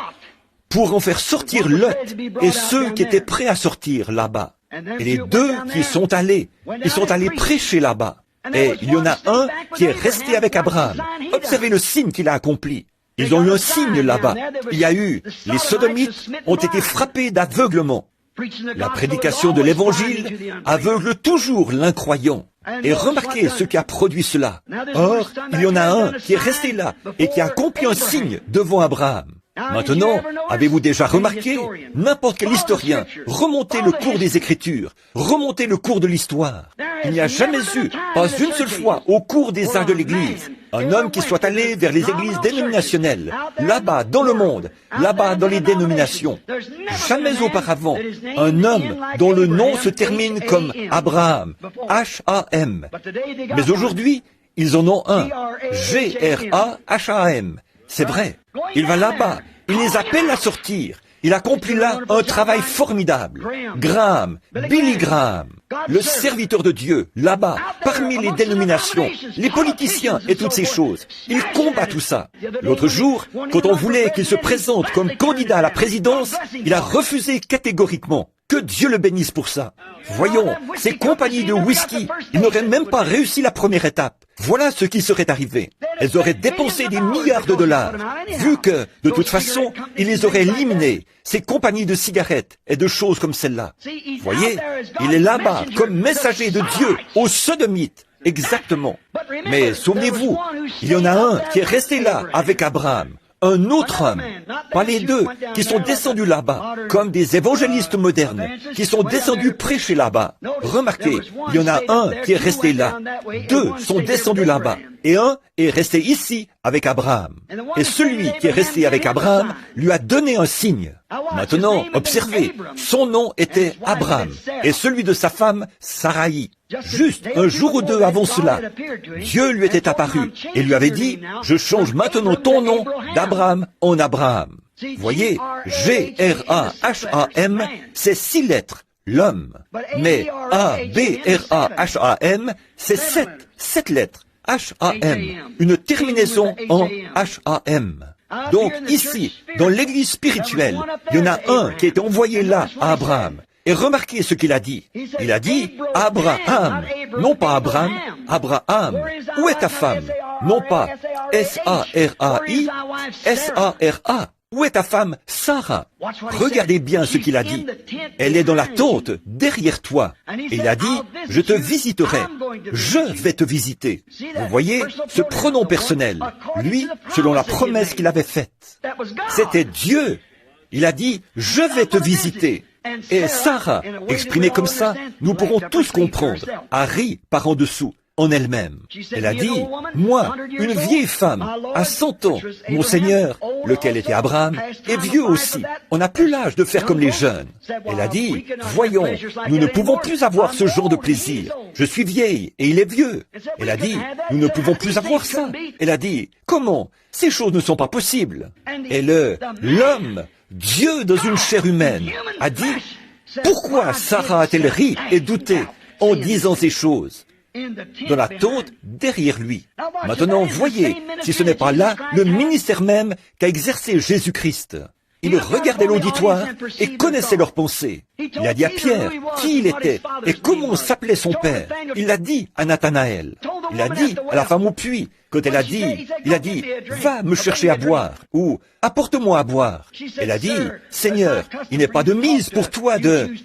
A: pour en faire sortir Lot et ceux qui étaient prêts à sortir là-bas. Et les 2 qui sont allés, ils sont allés prêcher là-bas. Et il y en a un qui est resté avec Abraham. Observez le signe qu'il a accompli. Ils ont eu un signe là-bas. Il y a eu, les Sodomites ont été frappés d'aveuglement. La prédication de l'Évangile aveugle toujours l'incroyant. Et remarquez ce qui a produit cela. Or, il y en a un qui est resté là et qui a accompli un signe devant Abraham. Maintenant, avez-vous déjà remarqué, n'importe quel historien, remontez le cours des Écritures, remontez le cours de l'histoire. Il n'y a jamais eu, pas une seule fois, au cours des âges de l'Église, un homme qui soit allé vers les églises dénominationnelles, là-bas dans le monde, là-bas dans les dénominations. Jamais auparavant, un homme dont le nom se termine comme Abraham, H-A-M. Mais aujourd'hui, ils en ont un, G-R-A-H-A-M. C'est vrai. Il va là-bas. Il les appelle à sortir. Il accomplit là un travail formidable. Graham, Billy Graham, le serviteur de Dieu, là-bas, parmi les dénominations, les politiciens et toutes ces choses. Il combat tout ça. L'autre jour, quand on voulait qu'il se présente comme candidat à la présidence, il a refusé catégoriquement. Que Dieu le bénisse pour ça. Voyons, ces compagnies de whisky, ils n'auraient même pas réussi la première étape. Voilà ce qui serait arrivé. Elles auraient dépensé des milliards de dollars, vu que, de toute façon, ils les auraient éliminés, ces compagnies de cigarettes et de choses comme celle-là. Voyez, il est là-bas comme messager de Dieu aux Sodomites. Exactement. Mais souvenez-vous, il y en a un qui est resté là avec Abraham. Un autre homme, pas les 2, qui sont descendus là-bas, comme des évangélistes modernes, qui sont descendus prêcher là-bas. Remarquez, il y en a un qui est resté là. 2 sont descendus là-bas. Et un est resté ici avec Abraham. Et celui qui est resté avec Abraham lui a donné un signe. Maintenant, observez, son nom était Abraham, et celui de sa femme, Saraï. Juste un jour ou 2 avant cela, Dieu lui était apparu et lui avait dit, « Je change maintenant ton nom d'Abraham en Abraham. » Voyez, G-R-A-H-A-M, c'est 6 lettres, l'homme. Mais A-B-R-A-H-A-M, c'est 7 lettres, H-A-M, une terminaison en H-A-M. Donc ici, dans l'église spirituelle, il y en a un qui a été envoyé là à Abraham. Et remarquez ce qu'il a dit. Il a dit, Abraham, non pas Abraham, Abraham. Où est ta femme? Non pas S-A-R-A-I, S-A-R-A. Où est ta femme, Sarah? Regardez bien ce qu'il a dit. Elle est dans la tente, derrière toi. Et il a dit, je te visiterai. Je vais te visiter. Vous voyez, ce pronom personnel, lui, selon la promesse qu'il avait faite. C'était Dieu. Il a dit, je vais te visiter. Et Sarah, exprimée comme ça, nous pourrons tous comprendre, a ri par en dessous, en elle-même. Elle a dit, moi, une vieille femme, à 100 ans, mon Seigneur, lequel était Abraham, est vieux aussi. On n'a plus l'âge de faire comme les jeunes. Elle a dit, voyons, nous ne pouvons plus avoir ce genre de plaisir. Je suis vieille et il est vieux. Elle a dit, nous ne pouvons plus avoir ça. Elle a dit, comment? Ces choses ne sont pas possibles. Et l'homme, Dieu dans une chair humaine, a dit, pourquoi Sarah a-t-elle ri et douté en disant ces choses? Dans la tente derrière lui. Maintenant, voyez, si ce n'est pas là le ministère même qu'a exercé Jésus-Christ. Il regardait l'auditoire et connaissait leurs pensées. Il a dit à Pierre qui il était et comment s'appelait son père. Il l'a dit à Nathanaël. Il a dit à la femme au puits Quand elle a dit, il a dit, va me chercher à boire, ou apporte-moi à boire. Elle a dit, Seigneur, il n'est pas de mise pour toi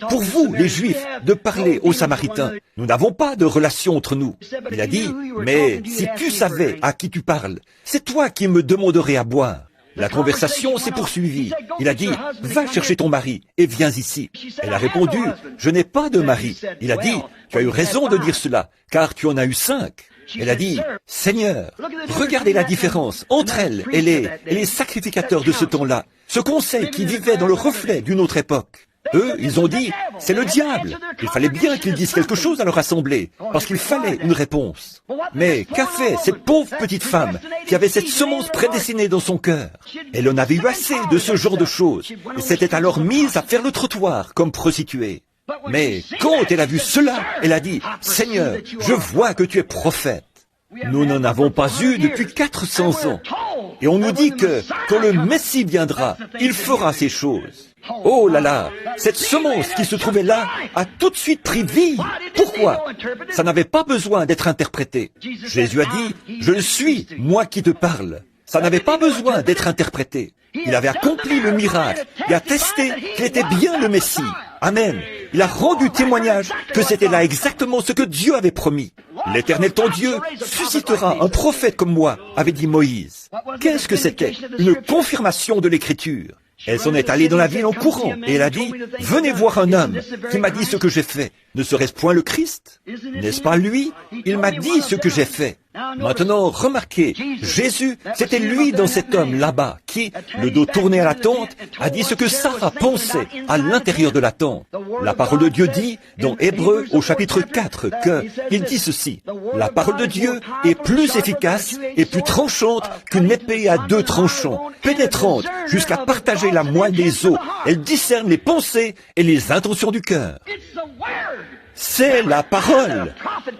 A: pour vous, les Juifs, de parler aux Samaritains. Nous n'avons pas de relation entre nous. Il a dit, mais si tu savais à qui tu parles, c'est toi qui me demanderais à boire. La conversation s'est poursuivie. Il a dit, va chercher ton mari et viens ici. Elle a répondu, je n'ai pas de mari. Il a dit, tu as eu raison de dire cela, car tu en as eu 5. Elle a dit, Seigneur, regardez la différence entre elle et les sacrificateurs de ce temps-là, ce conseil qui vivait dans le reflet d'une autre époque. Eux, ils ont dit, c'est le diable. Il fallait bien qu'ils disent quelque chose à leur assemblée, parce qu'il fallait une réponse. Mais qu'a fait cette pauvre petite femme qui avait cette semence prédestinée dans son cœur? Elle en avait eu assez de ce genre de choses, et s'était alors mise à faire le trottoir comme prostituée. Mais quand elle a vu cela, elle a dit, Seigneur, je vois que tu es prophète. Nous n'en avons pas eu depuis 400 ans. Et on nous dit que quand le Messie viendra, il fera ces choses. Oh là là, cette semence qui se trouvait là a tout de suite pris vie. Pourquoi? Ça n'avait pas besoin d'être interprété. Jésus a dit, je le suis, moi qui te parle. Ça n'avait pas besoin d'être interprété. Il avait accompli le miracle et attesté qu'il était bien le Messie. Amen. Il a rendu témoignage que c'était là exactement ce que Dieu avait promis. L'Éternel ton Dieu suscitera un prophète comme moi, avait dit Moïse. Qu'est-ce que c'était? Une confirmation de l'Écriture. Elle s'en est allée dans la ville en courant et elle a dit, venez voir un homme qui m'a dit ce que j'ai fait. Ne serait-ce point le Christ? N'est-ce pas lui? Il m'a dit ce que j'ai fait. Maintenant, remarquez, Jésus, c'était lui dans cet homme là-bas qui, le dos tourné à la tente, a dit ce que Sarah pensait à l'intérieur de la tente. La parole de Dieu dit, dans Hébreux au chapitre 4, il dit ceci, la parole de Dieu est plus efficace et plus tranchante qu'une épée à 2 tranchants, pénétrante jusqu'à partager la moelle des os. Elle discerne les pensées et les intentions du cœur. C'est la parole.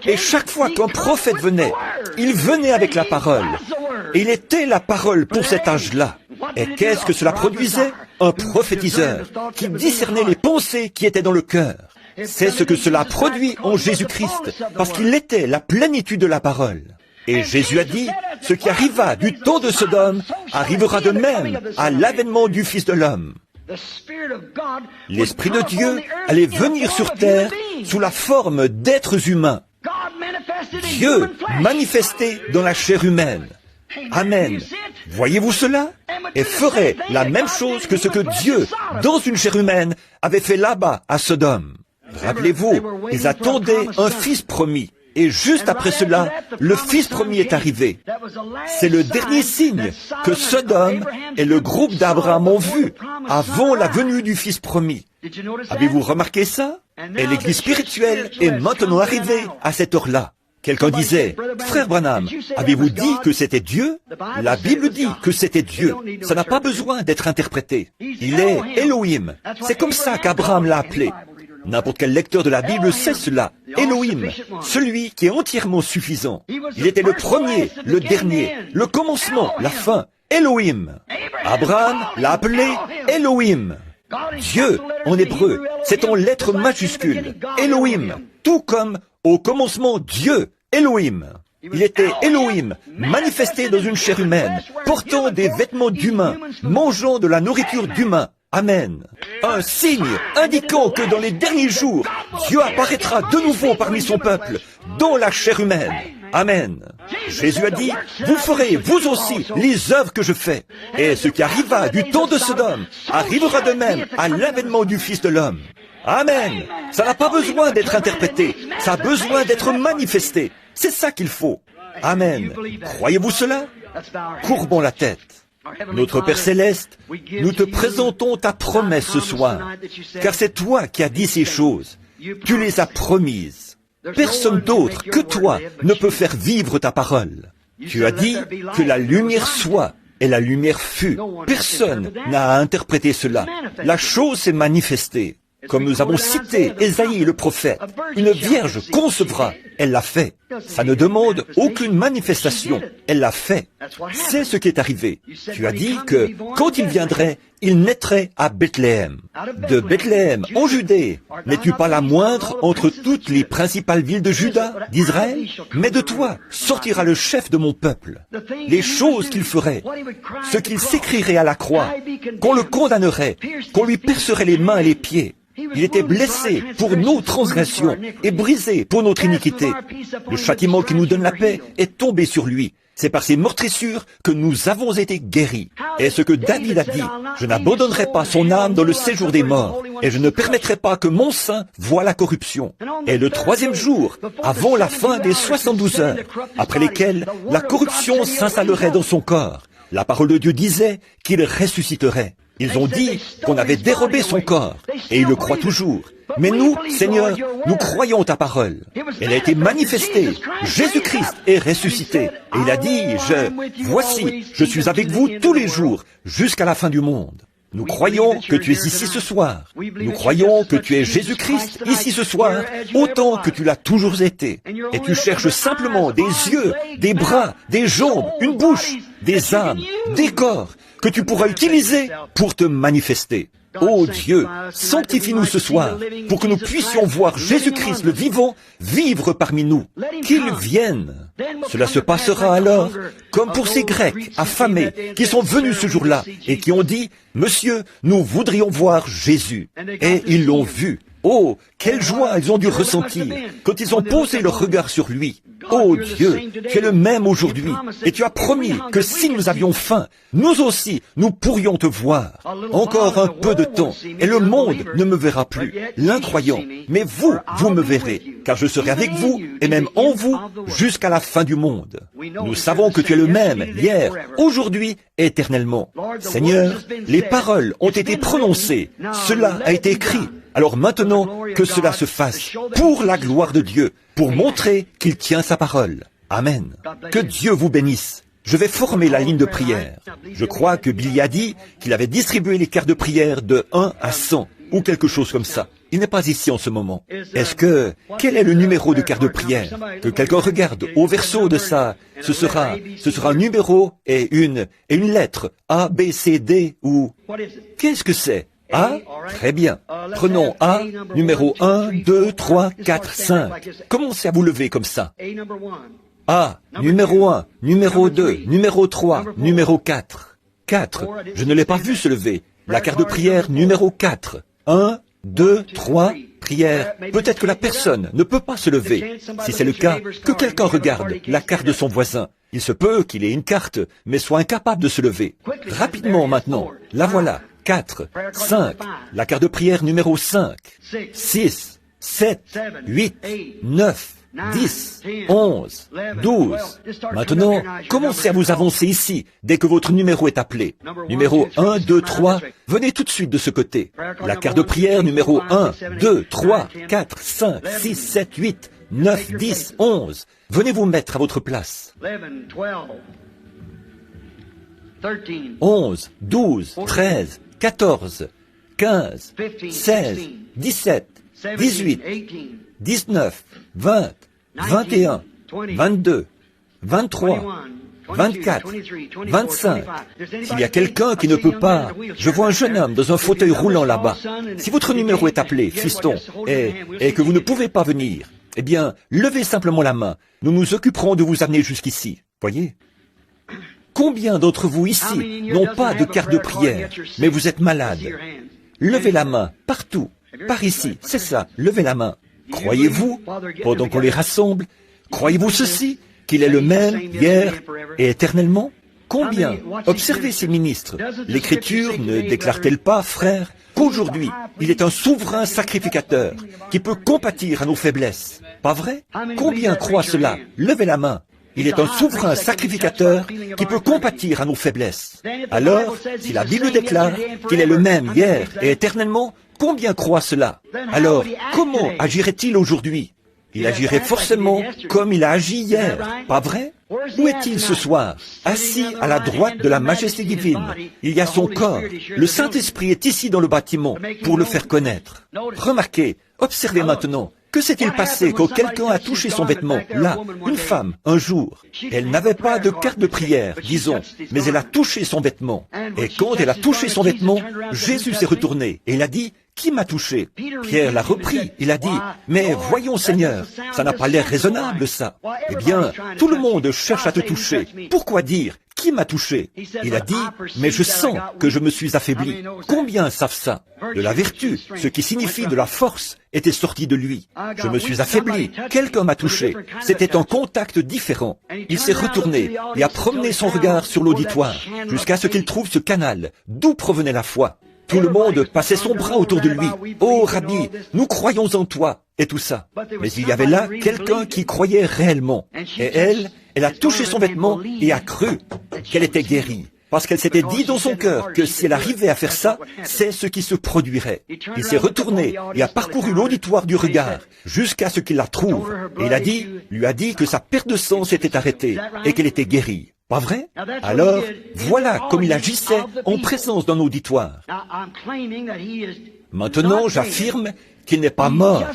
A: Et chaque fois qu'un prophète venait, il venait avec la parole. Et il était la parole pour cet âge-là. Et qu'est-ce que cela produisait? Un prophétiseur qui discernait les pensées qui étaient dans le cœur. C'est ce que cela produit en Jésus-Christ, parce qu'il était la plénitude de la parole. Et Jésus a dit, ce qui arriva du temps de Sodome arrivera de même à l'avènement du Fils de l'homme. L'Esprit de Dieu allait venir sur terre sous la forme d'êtres humains. Dieu manifesté dans la chair humaine. Amen. Voyez-vous cela? Et ferait la même chose que ce que Dieu, dans une chair humaine, avait fait là-bas à Sodome. Rappelez-vous, ils attendaient un fils promis. Et juste après cela, le fils promis est arrivé. C'est le dernier signe que Sodome et le groupe d'Abraham ont vu avant la venue du fils promis. Avez-vous remarqué ça? Et l'église spirituelle est maintenant arrivée à cette heure-là. Quelqu'un disait, frère Branham, avez-vous dit que c'était Dieu? La Bible dit que c'était Dieu. Ça n'a pas besoin d'être interprété. Il est Elohim. C'est comme ça qu'Abraham l'a appelé. N'importe quel lecteur de la Bible sait cela. Elohim, celui qui est entièrement suffisant. Il était le premier, le dernier, le commencement, la fin. Elohim. Abraham l'a appelé Elohim. Dieu, en hébreu, c'est en lettres majuscules. Elohim, tout comme au commencement Dieu, Elohim. Il était Elohim, manifesté dans une chair humaine, portant des vêtements d'humains, mangeant de la nourriture d'humains. Amen. Un signe indiquant que dans les derniers jours, Dieu apparaîtra de nouveau parmi son peuple, dans la chair humaine. Amen. Jésus a dit, vous ferez, vous aussi, les œuvres que je fais. Et ce qui arriva du temps de Sodome arrivera de même à l'avènement du Fils de l'homme. Amen. Ça n'a pas besoin d'être interprété. Ça a besoin d'être manifesté. C'est ça qu'il faut. Amen. Croyez-vous cela? Courbons la tête. Notre Père Céleste, nous te présentons ta promesse ce soir, car c'est toi qui as dit ces choses. Tu les as promises. Personne d'autre que toi ne peut faire vivre ta parole. Tu as dit que la lumière soit, et la lumière fut. Personne n'a à interpréter cela. La chose s'est manifestée. Comme nous avons cité Ésaïe le prophète, une vierge concevra, elle l'a fait. Ça ne demande aucune manifestation, elle l'a fait. C'est ce qui est arrivé. Tu as dit que, quand il viendrait, il naîtrait à Bethléem. De Bethléem, en Judée, n'es-tu pas la moindre entre toutes les principales villes de Juda, d'Israël? Mais de toi sortira le chef de mon peuple. Les choses qu'il ferait, ce qu'il s'écrirait à la croix, qu'on le condamnerait, qu'on lui percerait les mains et les pieds. Il était blessé pour nos transgressions et brisé pour notre iniquité. Le châtiment qui nous donne la paix est tombé sur lui. C'est par ses meurtrissures que nous avons été guéris. Et ce que David a dit, je n'abandonnerai pas son âme dans le séjour des morts, et je ne permettrai pas que mon sein voie la corruption. Et le troisième jour, avant la fin des 72 heures, après lesquelles la corruption s'installerait dans son corps, la parole de Dieu disait qu'il ressusciterait. Ils ont dit qu'on avait dérobé son corps, et ils le croient toujours. Mais nous, Seigneur, nous croyons ta parole. Elle a été manifestée. Jésus-Christ est ressuscité. Et il a dit, voici, je suis avec vous tous les jours, jusqu'à la fin du monde. Nous croyons que tu es ici ce soir. Nous croyons que tu es Jésus-Christ ici ce soir, autant que tu l'as toujours été. Et tu cherches simplement des yeux, des bras, des jambes, une bouche, des âmes, des corps, que tu pourras utiliser pour te manifester. Ô Dieu, sanctifie-nous ce soir, pour que nous puissions voir Jésus-Christ le vivant vivre parmi nous. Qu'il vienne. Cela se passera alors comme pour ces Grecs affamés qui sont venus ce jour-là et qui ont dit, « Monsieur, nous voudrions voir Jésus. » Et ils l'ont vu. Oh, quelle joie ils ont dû ressentir quand ils ont posé leur regard sur lui. Oh Dieu, tu es le même aujourd'hui, et tu as promis que si nous avions faim, nous aussi, nous pourrions te voir. Encore un peu de temps, et le monde ne me verra plus, l'incroyant, mais vous, vous me verrez, car je serai avec vous, et même en vous, jusqu'à la fin du monde. Nous savons que tu es le même, hier, aujourd'hui, éternellement. Seigneur, les paroles ont été prononcées, cela a été écrit. Alors maintenant, que cela se fasse pour la gloire de Dieu, pour montrer qu'il tient sa parole. Amen. Que Dieu vous bénisse. Je vais former la ligne de prière. Je crois que Billy a dit qu'il avait distribué les cartes de prière de 1 à 100, ou quelque chose comme ça. Il n'est pas ici en ce moment. Quel est le numéro de carte de prière? Que quelqu'un regarde au verso de ça. Ce sera un numéro et une lettre. A, B, C, D ou... Qu'est-ce que c'est? A? Très bien. Prenons A, numéro 1, 2, 3, 4, 5. Commencez à vous lever comme ça. A, numéro 1, numéro 2, numéro 3, numéro 4. 4. Je ne l'ai pas vu se lever. La carte de prière numéro 4. 1, 2, 3, prière. Peut-être que la personne ne peut pas se lever. Si c'est le cas, que quelqu'un regarde la carte de son voisin. Il se peut qu'il ait une carte, mais soit incapable de se lever. Rapidement maintenant. La voilà. 4, 5, la carte de prière numéro 5, 6, 7, 8, 9, 10, 11, 12. Maintenant, commencez à vous avancer ici, dès que votre numéro est appelé. Numéro 1, 2, 3, venez tout de suite de ce côté. La carte de prière numéro 1, 2, 3, 4, 5, 6, 7, 8, 9, 10, 11. Venez vous mettre à votre place. 11, 12, 13, 14, 15, 16, 17, 18, 19, 20, 21, 22, 23, 24, 25. S'il y a quelqu'un qui ne peut pas, je vois un jeune homme dans un fauteuil roulant là-bas. Si votre numéro est appelé, fiston, et que vous ne pouvez pas venir, eh bien, levez simplement la main. Nous nous occuperons de vous amener jusqu'ici. Voyez? Combien d'entre vous ici n'ont pas de carte de prière, mais vous êtes malade? Levez la main, partout, par ici, c'est ça, levez la main. Croyez-vous, pendant qu'on les rassemble, croyez-vous ceci, qu'il est le même hier et éternellement? Combien? Observez ces ministres. L'Écriture ne déclare-t-elle pas, frères, qu'aujourd'hui, il est un souverain sacrificateur qui peut compatir à nos faiblesses? Pas vrai? Combien croient cela? Levez la main. Il est un souverain sacrificateur qui peut compatir à nos faiblesses. Alors, si la Bible déclare qu'il est le même hier et éternellement, combien croient cela? Alors, comment agirait-il aujourd'hui? Il agirait forcément comme il a agi hier, pas vrai? Où est-il ce soir? Assis à la droite de la majesté divine. Il y a son corps. Le Saint-Esprit est ici dans le bâtiment pour le faire connaître. Remarquez, observez maintenant. Que s'est-il passé quand quelqu'un a touché son vêtement? Là, une femme, un jour. Elle n'avait pas de carte de prière, disons, mais elle a touché son vêtement. Et quand elle a touché son vêtement, Jésus s'est retourné et il a dit, « Qui m'a touché ?» Pierre l'a repris. Il a dit, « Mais voyons Seigneur, ça n'a pas l'air raisonnable ça. » Eh bien, tout le monde cherche à te toucher. Pourquoi dire, « Qui m'a touché ?» Il a dit, « Mais je sens que je me suis affaibli. » Combien savent ça? De la vertu, ce qui signifie de la force, était sorti de lui. Je me suis affaibli. Quelqu'un m'a touché. C'était un contact différent. Il s'est retourné et a promené son regard sur l'auditoire jusqu'à ce qu'il trouve ce canal d'où provenait la foi. Tout le monde passait son bras autour de lui. « Oh, Rabbi, nous croyons en toi !» et tout ça. Mais il y avait là quelqu'un qui croyait réellement. Et elle a touché son vêtement et a cru qu'elle était guérie. Parce qu'elle s'était dit dans son cœur que si elle arrivait à faire ça, c'est ce qui se produirait. Il s'est retourné et a parcouru l'auditoire du regard jusqu'à ce qu'il la trouve. Et il lui a dit que sa perte de sang s'était arrêtée et qu'elle était guérie. Pas vrai? Alors, voilà comme il agissait en présence d'un auditoire. Maintenant, j'affirme qu'il n'est pas mort,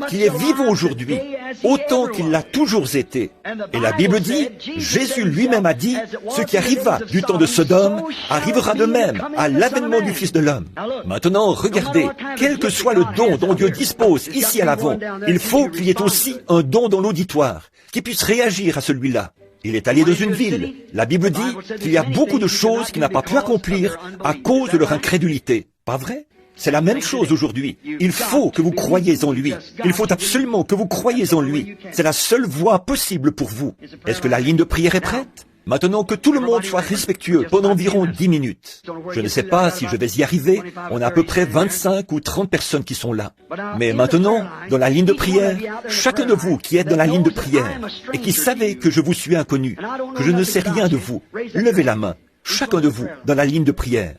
A: qu'il est vivant aujourd'hui, autant qu'il l'a toujours été. Et la Bible dit, Jésus lui-même a dit, ce qui arriva du temps de Sodome arrivera de même à l'avènement du Fils de l'homme. Maintenant, regardez, quel que soit le don dont Dieu dispose ici à l'avant, il faut qu'il y ait aussi un don dans l'auditoire, qui puisse réagir à celui-là. Il est allé dans une ville. La Bible dit qu'il y a beaucoup de choses qu'il n'a pas pu accomplir à cause de leur incrédulité. Pas vrai? C'est la même chose aujourd'hui. Il faut que vous croyiez en lui. Il faut absolument que vous croyiez en lui. C'est la seule voie possible pour vous. Est-ce que la ligne de prière est prête? Maintenant que tout le monde soit respectueux pendant environ 10 minutes. Je ne sais pas si je vais y arriver. On a à peu près 25 ou 30 personnes qui sont là. Mais maintenant, dans la ligne de prière, chacun de vous qui êtes dans la ligne de prière et qui savez que je vous suis inconnu, que je ne sais rien de vous, levez la main. Chacun de vous dans la ligne de prière.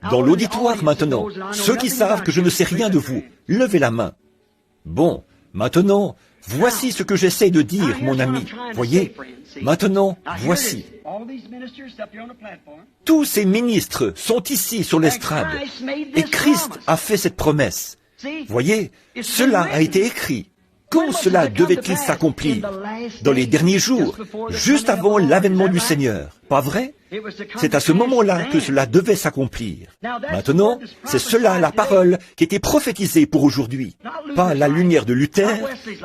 A: Dans l'auditoire maintenant, ceux qui savent que je ne sais rien de vous, levez la main. Bon, maintenant, voici ce que j'essaie de dire, mon ami. Voyez, maintenant, voici. Tous ces ministres sont ici sur l'estrade. Et Christ a fait cette promesse. Voyez, cela a été écrit. Quand cela devait-il s'accomplir? Dans les derniers jours, juste avant l'avènement du Seigneur. Pas vrai? C'est à ce moment-là que cela devait s'accomplir. Maintenant, c'est cela la parole qui était prophétisée pour aujourd'hui. Pas la lumière de Luther,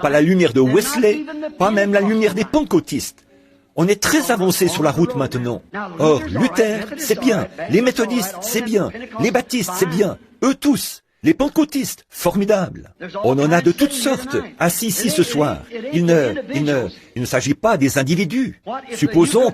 A: pas la lumière de Wesley, pas même la lumière des pentecôtistes. On est très avancé sur la route maintenant. Or, Luther, c'est bien. Les méthodistes, c'est bien. Les baptistes, c'est bien. Eux tous. Les pentecôtistes, formidables. On en a de toutes sortes, assis ici ce soir. Il ne s'agit pas des individus. Supposons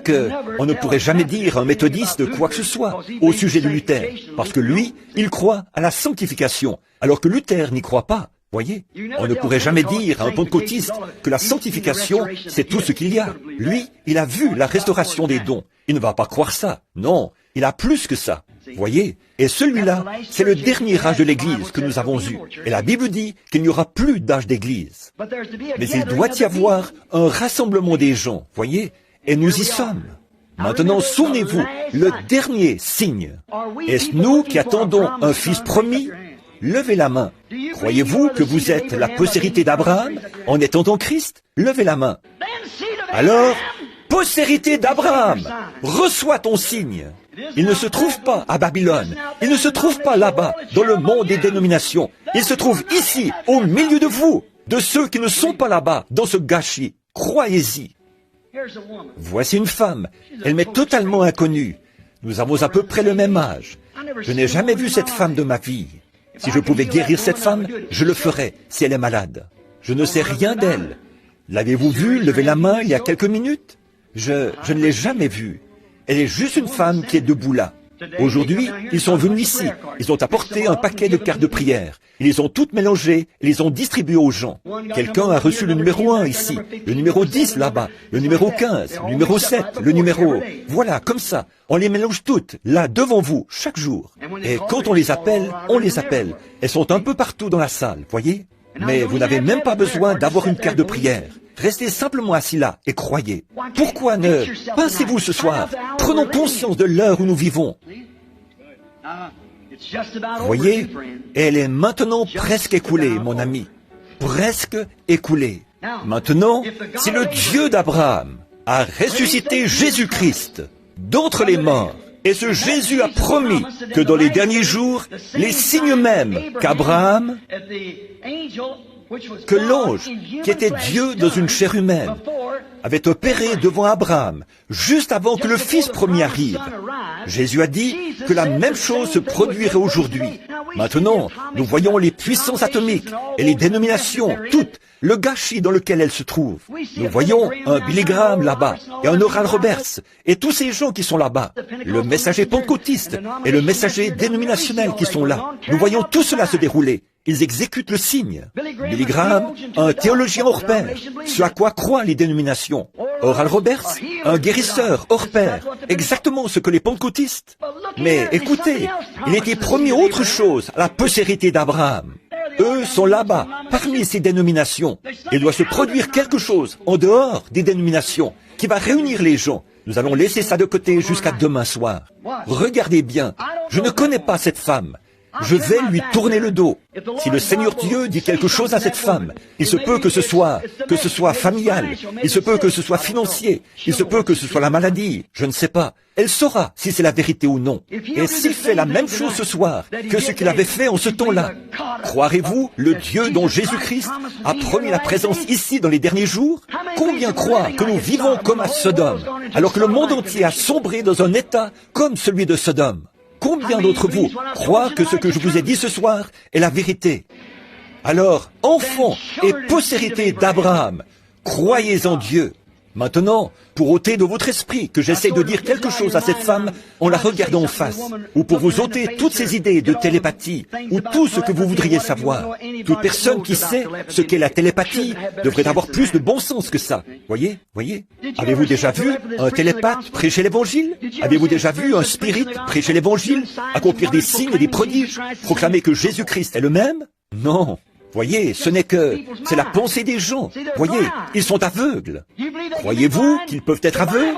A: on ne pourrait jamais dire à un méthodiste quoi que ce soit au sujet de Luther, parce que lui, il croit à la sanctification, alors que Luther n'y croit pas. Voyez, on ne pourrait jamais dire à un pentecôtiste que la sanctification, c'est tout ce qu'il y a. Lui, il a vu la restauration des dons. Il ne va pas croire ça. Non, il a plus que ça. Voyez, et celui-là, c'est le dernier âge de l'Église que nous avons eu. Et la Bible dit qu'il n'y aura plus d'âge d'Église. Mais il doit y avoir un rassemblement des gens, voyez, et nous y sommes. Maintenant, souvenez-vous, le dernier signe. Est-ce nous qui attendons un fils promis? Levez la main. Croyez-vous que vous êtes la postérité d'Abraham en étant en Christ? Levez la main. Alors, postérité d'Abraham, reçois ton signe. Il ne se trouve pas à Babylone. Il ne se trouve pas là-bas, dans le monde des dénominations. Il se trouve ici, au milieu de vous, de ceux qui ne sont pas là-bas, dans ce gâchis. Croyez-y. Voici une femme. Elle m'est totalement inconnue. Nous avons à peu près le même âge. Je n'ai jamais vu cette femme de ma vie. Si je pouvais guérir cette femme, je le ferais, si elle est malade. Je ne sais rien d'elle. L'avez-vous vue lever la main il y a quelques minutes? Je ne l'ai jamais vue. Elle est juste une femme qui est debout là. Aujourd'hui, ils sont venus ici. Ils ont apporté un paquet de cartes de prière. Ils les ont toutes mélangées et les ont distribuées aux gens. Quelqu'un a reçu le numéro 1 ici, le numéro 10 là-bas, le numéro 15, le numéro 7, le numéro... Voilà, comme ça. On les mélange toutes, là, devant vous, chaque jour. Et quand on les appelle, on les appelle. Elles sont un peu partout dans la salle, voyez? Mais vous n'avez même pas besoin d'avoir une carte de prière. Restez simplement assis là et croyez. Pourquoi ne pensez-vous ce soir? Prenons conscience de l'heure où nous vivons. Voyez, elle est maintenant presque écoulée, mon ami. presque écoulé. Maintenant, si le Dieu d'Abraham a ressuscité Jésus-Christ d'entre les morts, et ce Jésus a promis que dans les derniers jours, les signes mêmes qu'Abraham, que l'ange, qui était Dieu dans une chair humaine, avait opéré devant Abraham, juste avant que le Fils promis arrive. Jésus a dit que la même chose se produirait aujourd'hui. Maintenant, nous voyons les puissances atomiques et les dénominations, toutes, le gâchis dans lequel elles se trouvent. Nous voyons un Billy Graham là-bas, et un Oral Roberts, et tous ces gens qui sont là-bas, le messager pentecôtiste et le messager dénominationnel qui sont là. Nous voyons tout cela se dérouler. Ils exécutent le signe. Billy Graham, un théologien hors pair, ce à quoi croient les dénominations. Oral Roberts, un guérisseur hors pair, exactement ce que les pentecôtistes. Mais écoutez, il était promis autre chose à la postérité d'Abraham. Eux sont là-bas, parmi ces dénominations. Il doit se produire quelque chose en dehors des dénominations qui va réunir les gens. Nous allons laisser ça de côté jusqu'à demain soir. Regardez bien, je ne connais pas cette femme. Je vais lui tourner le dos. Si le Seigneur Dieu dit quelque chose à cette femme, il se peut que ce soit familial, il se peut que ce soit financier, il se peut que ce soit la maladie, je ne sais pas. Elle saura si c'est la vérité ou non. Et s'il fait la même chose ce soir que ce qu'il avait fait en ce temps-là, croirez-vous le Dieu dont Jésus-Christ a promis la présence ici dans les derniers jours? Combien croient que nous vivons comme à Sodome, alors que le monde entier a sombré dans un état comme celui de Sodome? Combien d'entre vous croient que ce que je vous ai dit ce soir est la vérité? Alors, enfants et postérité d'Abraham, croyez en Dieu. Maintenant, pour ôter de votre esprit que j'essaie de dire quelque chose à cette femme en la regardant en face, ou pour vous ôter toutes ces idées de télépathie, ou tout ce que vous voudriez savoir. Toute personne qui sait ce qu'est la télépathie devrait avoir plus de bon sens que ça. Voyez? Avez-vous déjà vu un télépathe prêcher l'évangile? Avez-vous déjà vu un spirit prêcher l'évangile, accomplir des signes et des prodiges, proclamer que Jésus-Christ est le même? Non. Voyez, c'est la pensée des gens. Voyez, ils sont aveugles. Croyez-vous qu'ils peuvent être aveugles?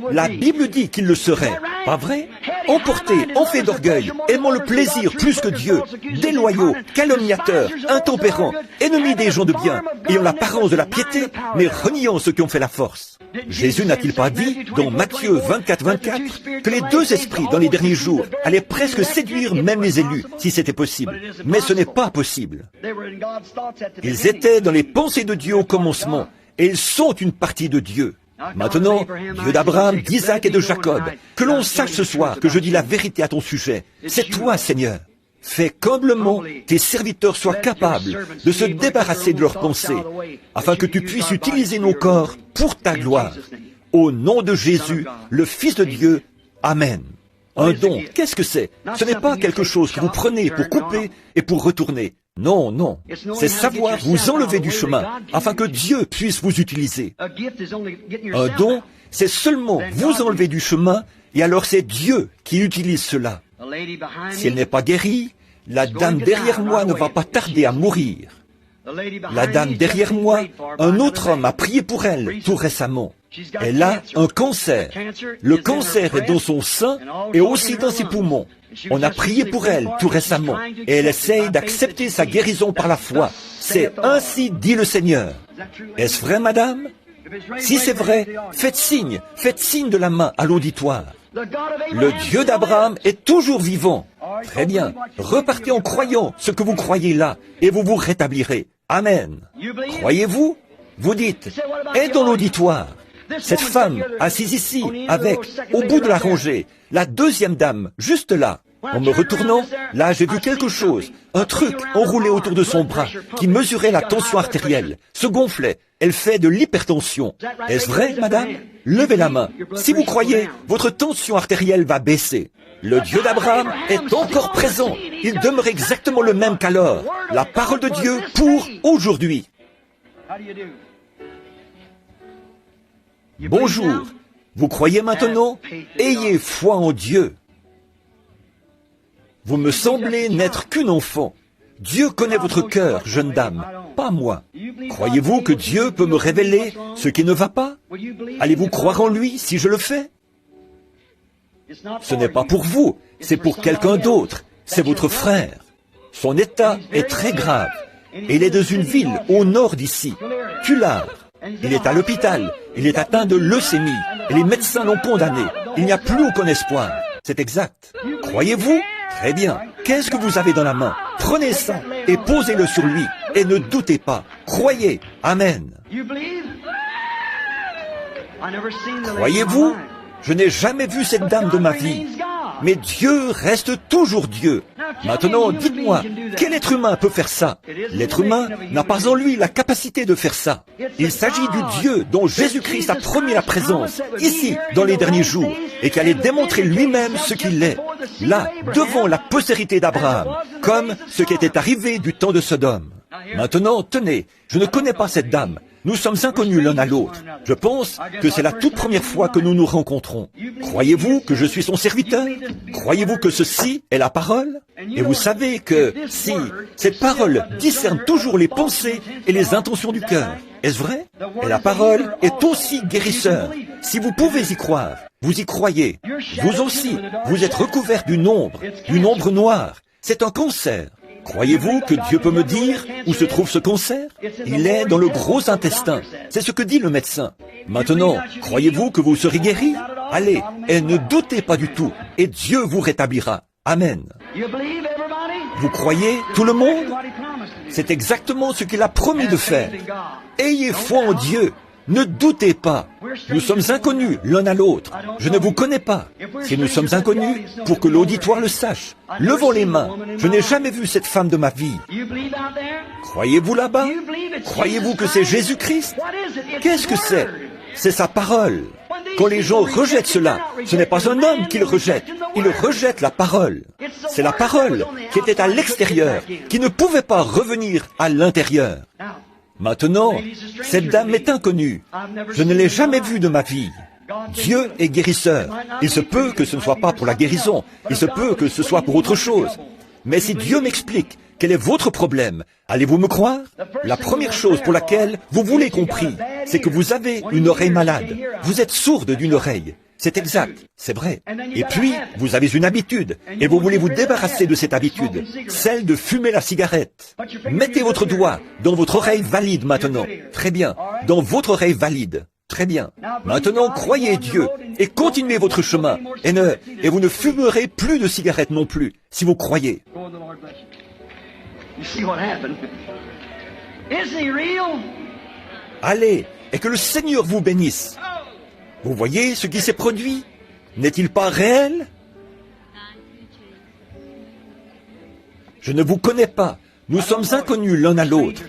A: La Bible dit qu'ils le seraient. Pas vrai? Emportés, en fait d'orgueil, aimant le plaisir plus que Dieu, déloyaux, calomniateurs, intempérants, ennemis des gens de bien, ayant l'apparence de la piété, mais reniant ceux qui ont fait la force. Jésus n'a-t-il pas dit, dans Matthieu 24, que les deux esprits, dans les derniers jours, allaient presque séduire même les élus, si c'était possible? Mais ce n'est pas possible. Ils étaient dans les pensées de Dieu au commencement, et ils sont une partie de Dieu. Maintenant, Dieu d'Abraham, d'Isaac et de Jacob, que l'on sache ce soir que je dis la vérité à ton sujet. C'est toi, Seigneur. Fais qu'humblement tes serviteurs soient capables de se débarrasser de leurs pensées, afin que tu puisses utiliser nos corps pour ta gloire. Au nom de Jésus, le Fils de Dieu. Amen. Un don, qu'est-ce que c'est? Ce n'est pas quelque chose que vous prenez pour couper et pour retourner. Non, non. C'est savoir vous enlever du chemin, afin que Dieu puisse vous utiliser. Un don, c'est seulement vous enlever du chemin, et alors c'est Dieu qui utilise cela. Si elle n'est pas guérie, la dame derrière moi ne va pas tarder à mourir. La dame derrière moi, un autre homme a prié pour elle tout récemment. Elle a un cancer. Le cancer est dans son sein et aussi dans ses poumons. On a prié pour elle tout récemment et elle essaye d'accepter sa guérison par la foi. C'est ainsi dit le Seigneur. Est-ce vrai, madame? Si c'est vrai, faites signe de la main à l'auditoire. Le Dieu d'Abraham est toujours vivant. Très bien. Repartez en croyant ce que vous croyez là et vous vous rétablirez. Amen. Croyez-vous? Vous dites, est dans l'auditoire. Cette femme assise ici, avec, au bout de la rangée, la deuxième dame, juste là. En me retournant, là j'ai vu quelque chose, un truc enroulé autour de son bras, qui mesurait la tension artérielle, se gonflait. Elle fait de l'hypertension. Est-ce vrai, madame? Levez la main. Si vous croyez, votre tension artérielle va baisser. Le Dieu d'Abraham est encore présent. Il demeure exactement le même qu'alors. La parole de Dieu pour aujourd'hui. Bonjour. Vous croyez maintenant? Ayez foi en Dieu. Vous me semblez n'être qu'une enfant. Dieu connaît votre cœur, jeune dame, pas moi. Croyez-vous que Dieu peut me révéler ce qui ne va pas? Allez-vous croire en lui si je le fais? Ce n'est pas pour vous, c'est pour quelqu'un d'autre. C'est votre frère. Son état est très grave. Et il est dans une ville au nord d'ici, Tulare. Il est à l'hôpital. Il est atteint de leucémie. Et les médecins l'ont condamné. Il n'y a plus aucun espoir. C'est exact. Croyez-vous? Très bien. Qu'est-ce que vous avez dans la main? Prenez ça et posez-le sur lui. Et ne doutez pas. Croyez. Amen. Croyez-vous? Je n'ai jamais vu cette dame de ma vie. Mais Dieu reste toujours Dieu. Maintenant, dites-moi, quel être humain peut faire ça? L'être humain n'a pas en lui la capacité de faire ça. Il s'agit du Dieu dont Jésus-Christ a promis la présence, ici, dans les derniers jours, et qui allait démontrer lui-même ce qu'il est, là, devant la postérité d'Abraham, comme ce qui était arrivé du temps de Sodome. Maintenant, tenez, je ne connais pas cette dame. Nous sommes inconnus l'un à l'autre. Je pense que c'est la toute première fois que nous nous rencontrons. Croyez-vous que je suis son serviteur? Croyez-vous que ceci est la parole? Et vous savez que si cette parole discerne toujours les pensées et les intentions du cœur, est-ce vrai? Et la parole est aussi guérisseur. Si vous pouvez y croire, vous y croyez. Vous aussi, vous êtes recouvert du nombre noir. C'est un cancer. Croyez-vous que Dieu peut me dire où se trouve ce cancer? Il est dans le gros intestin. C'est ce que dit le médecin. Maintenant, croyez-vous que vous serez guéri? Allez, et ne doutez pas du tout, et Dieu vous rétablira. Amen. Vous croyez, tout le monde? C'est exactement ce qu'il a promis de faire. Ayez foi en Dieu. Ne doutez pas. Nous sommes inconnus l'un à l'autre. Je ne vous connais pas. Si nous sommes inconnus, pour que l'auditoire le sache, levons les mains. Je n'ai jamais vu cette femme de ma vie. Croyez-vous là-bas? Croyez-vous que c'est Jésus-Christ? Qu'est-ce que c'est? C'est sa parole. Quand les gens rejettent cela, ce n'est pas un homme qu'ils rejettent. Ils rejettent la parole. C'est la parole qui était à l'extérieur, qui ne pouvait pas revenir à l'intérieur. Maintenant, cette dame est inconnue. Je ne l'ai jamais vue de ma vie. Dieu est guérisseur. Il se peut que ce ne soit pas pour la guérison. Il se peut que ce soit pour autre chose. Mais si Dieu m'explique quel est votre problème, allez-vous me croire? La première chose pour laquelle vous voulez qu'on prie, c'est que vous avez une oreille malade. Vous êtes sourde d'une oreille. C'est exact, c'est vrai. Et puis, vous avez une habitude, et vous voulez vous débarrasser de cette habitude, celle de fumer la cigarette. Mettez votre doigt dans votre oreille valide maintenant. Très bien, dans votre oreille valide. Très bien. Maintenant, croyez Dieu, et continuez votre chemin, et vous ne fumerez plus de cigarette non plus, si vous croyez. Allez, et que le Seigneur vous bénisse. Vous voyez ce qui s'est produit? N'est-il pas réel? Je ne vous connais pas. Nous sommes inconnus l'un à l'autre.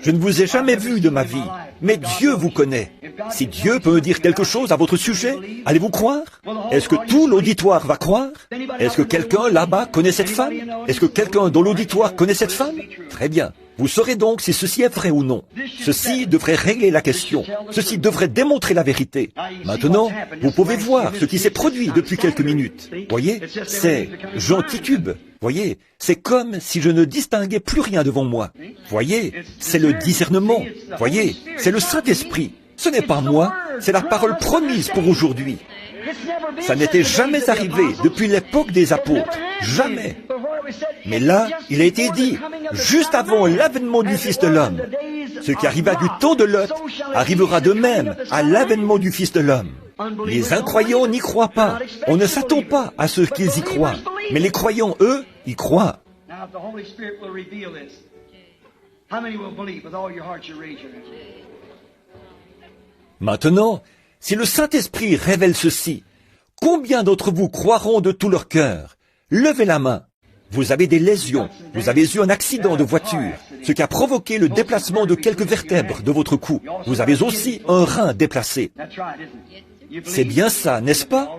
A: Je ne vous ai jamais vu de ma vie. Mais Dieu vous connaît. Si Dieu peut me dire quelque chose à votre sujet, allez-vous croire? Est-ce que tout l'auditoire va croire? Est-ce que quelqu'un là-bas connaît cette femme? Est-ce que quelqu'un dans l'auditoire connaît cette femme? Très bien. Vous saurez donc si ceci est vrai ou non. Ceci devrait régler la question. Ceci devrait démontrer la vérité. Maintenant, vous pouvez voir ce qui s'est produit depuis quelques minutes. Voyez, c'est Jean titube. Voyez, c'est comme si je ne distinguais plus rien devant moi. Voyez, c'est le discernement. Voyez, c'est le Saint-Esprit. Ce n'est pas moi, c'est la parole promise pour aujourd'hui. Ça n'était jamais arrivé depuis l'époque des apôtres. Jamais. Mais là, il a été dit, juste avant l'avènement du Fils de l'homme. Ce qui arriva du temps de Lot arrivera de même à l'avènement du Fils de l'homme. Les incroyants n'y croient pas. On ne s'attend pas à ce qu'ils y croient. Mais les croyants, eux, y croient. Maintenant, si le Saint-Esprit révèle ceci, combien d'entre vous croiront de tout leur cœur? Levez la main. Vous avez des lésions, vous avez eu un accident de voiture, ce qui a provoqué le déplacement de quelques vertèbres de votre cou. Vous avez aussi un rein déplacé. C'est bien ça, n'est-ce pas?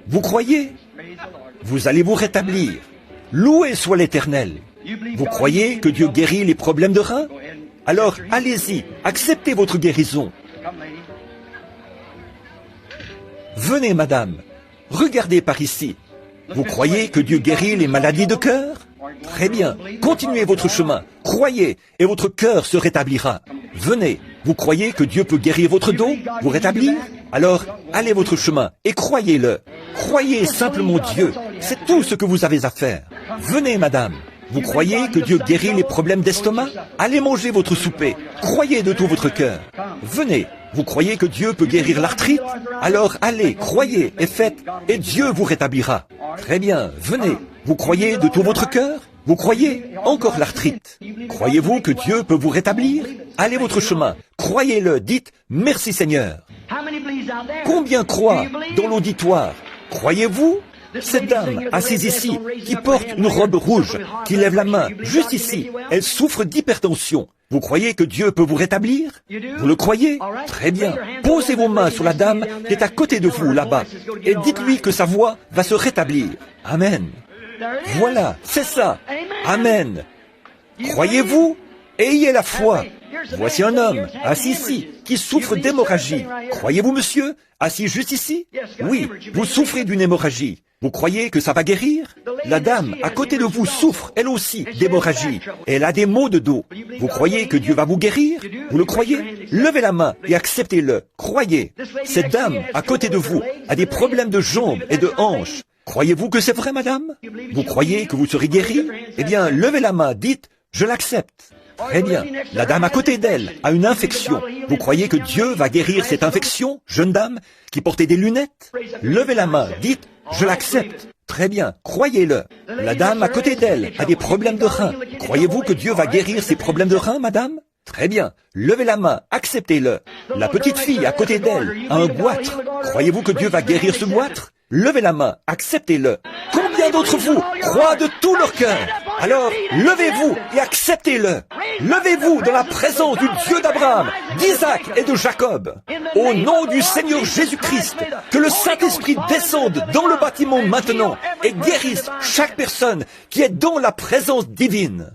A: Vous croyez? Vous allez vous rétablir. Loué soit l'Éternel. Vous croyez que Dieu guérit les problèmes de rein? Alors allez-y, acceptez votre guérison. Venez, madame, regardez par ici. Vous croyez que Dieu guérit les maladies de cœur? Très bien, continuez votre chemin, croyez, et votre cœur se rétablira. Venez, vous croyez que Dieu peut guérir votre dos, vous rétablir? Alors, allez votre chemin, et croyez-le. Croyez simplement Dieu, c'est tout ce que vous avez à faire. Venez, madame, Vous croyez que Dieu guérit les problèmes d'estomac? Allez manger votre souper. Croyez de tout votre cœur. Venez. Vous croyez que Dieu peut guérir l'arthrite? Alors allez, croyez et faites, et Dieu vous rétablira. Très bien, venez. Vous croyez de tout votre cœur? Vous croyez? Encore l'arthrite. Croyez-vous que Dieu peut vous rétablir? Allez votre chemin. Croyez-le. Dites, merci Seigneur. Combien croient dans l'auditoire? Croyez-vous? Cette dame, assise ici, qui porte une robe rouge, qui lève la main, juste ici, elle souffre d'hypertension. Vous croyez que Dieu peut vous rétablir? Vous le croyez? Très bien. Posez vos mains sur la dame qui est à côté de vous, là-bas, et dites-lui que sa voix va se rétablir. Amen. Voilà, c'est ça. Amen. Croyez-vous? Ayez la foi. Voici un homme, assis ici, qui souffre d'hémorragie. Croyez-vous, monsieur? Assis juste ici? Oui, vous souffrez d'une hémorragie. Vous croyez que ça va guérir? La dame à côté de vous souffre, elle aussi, d'hémorragie. Elle a des maux de dos. Vous croyez que Dieu va vous guérir? Vous le croyez? Levez la main et acceptez-le. Croyez. Cette dame à côté de vous a des problèmes de jambes et de hanches. Croyez-vous que c'est vrai, madame? Vous croyez que vous serez guérie? Eh bien, levez la main, dites, je l'accepte. Très bien. La dame à côté d'elle a une infection. Vous croyez que Dieu va guérir cette infection, jeune dame, qui portait des lunettes? Levez la main, dites, je l'accepte. Très bien, croyez-le. La dame à côté d'elle a des problèmes de reins. Croyez-vous que Dieu va guérir ses problèmes de reins, madame? Très bien, levez la main, acceptez-le. La petite fille à côté d'elle a un goitre. Croyez-vous que Dieu va guérir ce goitre? Levez la main, acceptez-le. Combien d'entre vous croient de tout leur cœur? Alors, levez-vous et acceptez-le. Levez-vous dans la présence du Dieu d'Abraham, d'Isaac et de Jacob. Au nom du Seigneur Jésus-Christ, que le Saint-Esprit descende dans le bâtiment maintenant et guérisse chaque personne qui est dans la présence divine.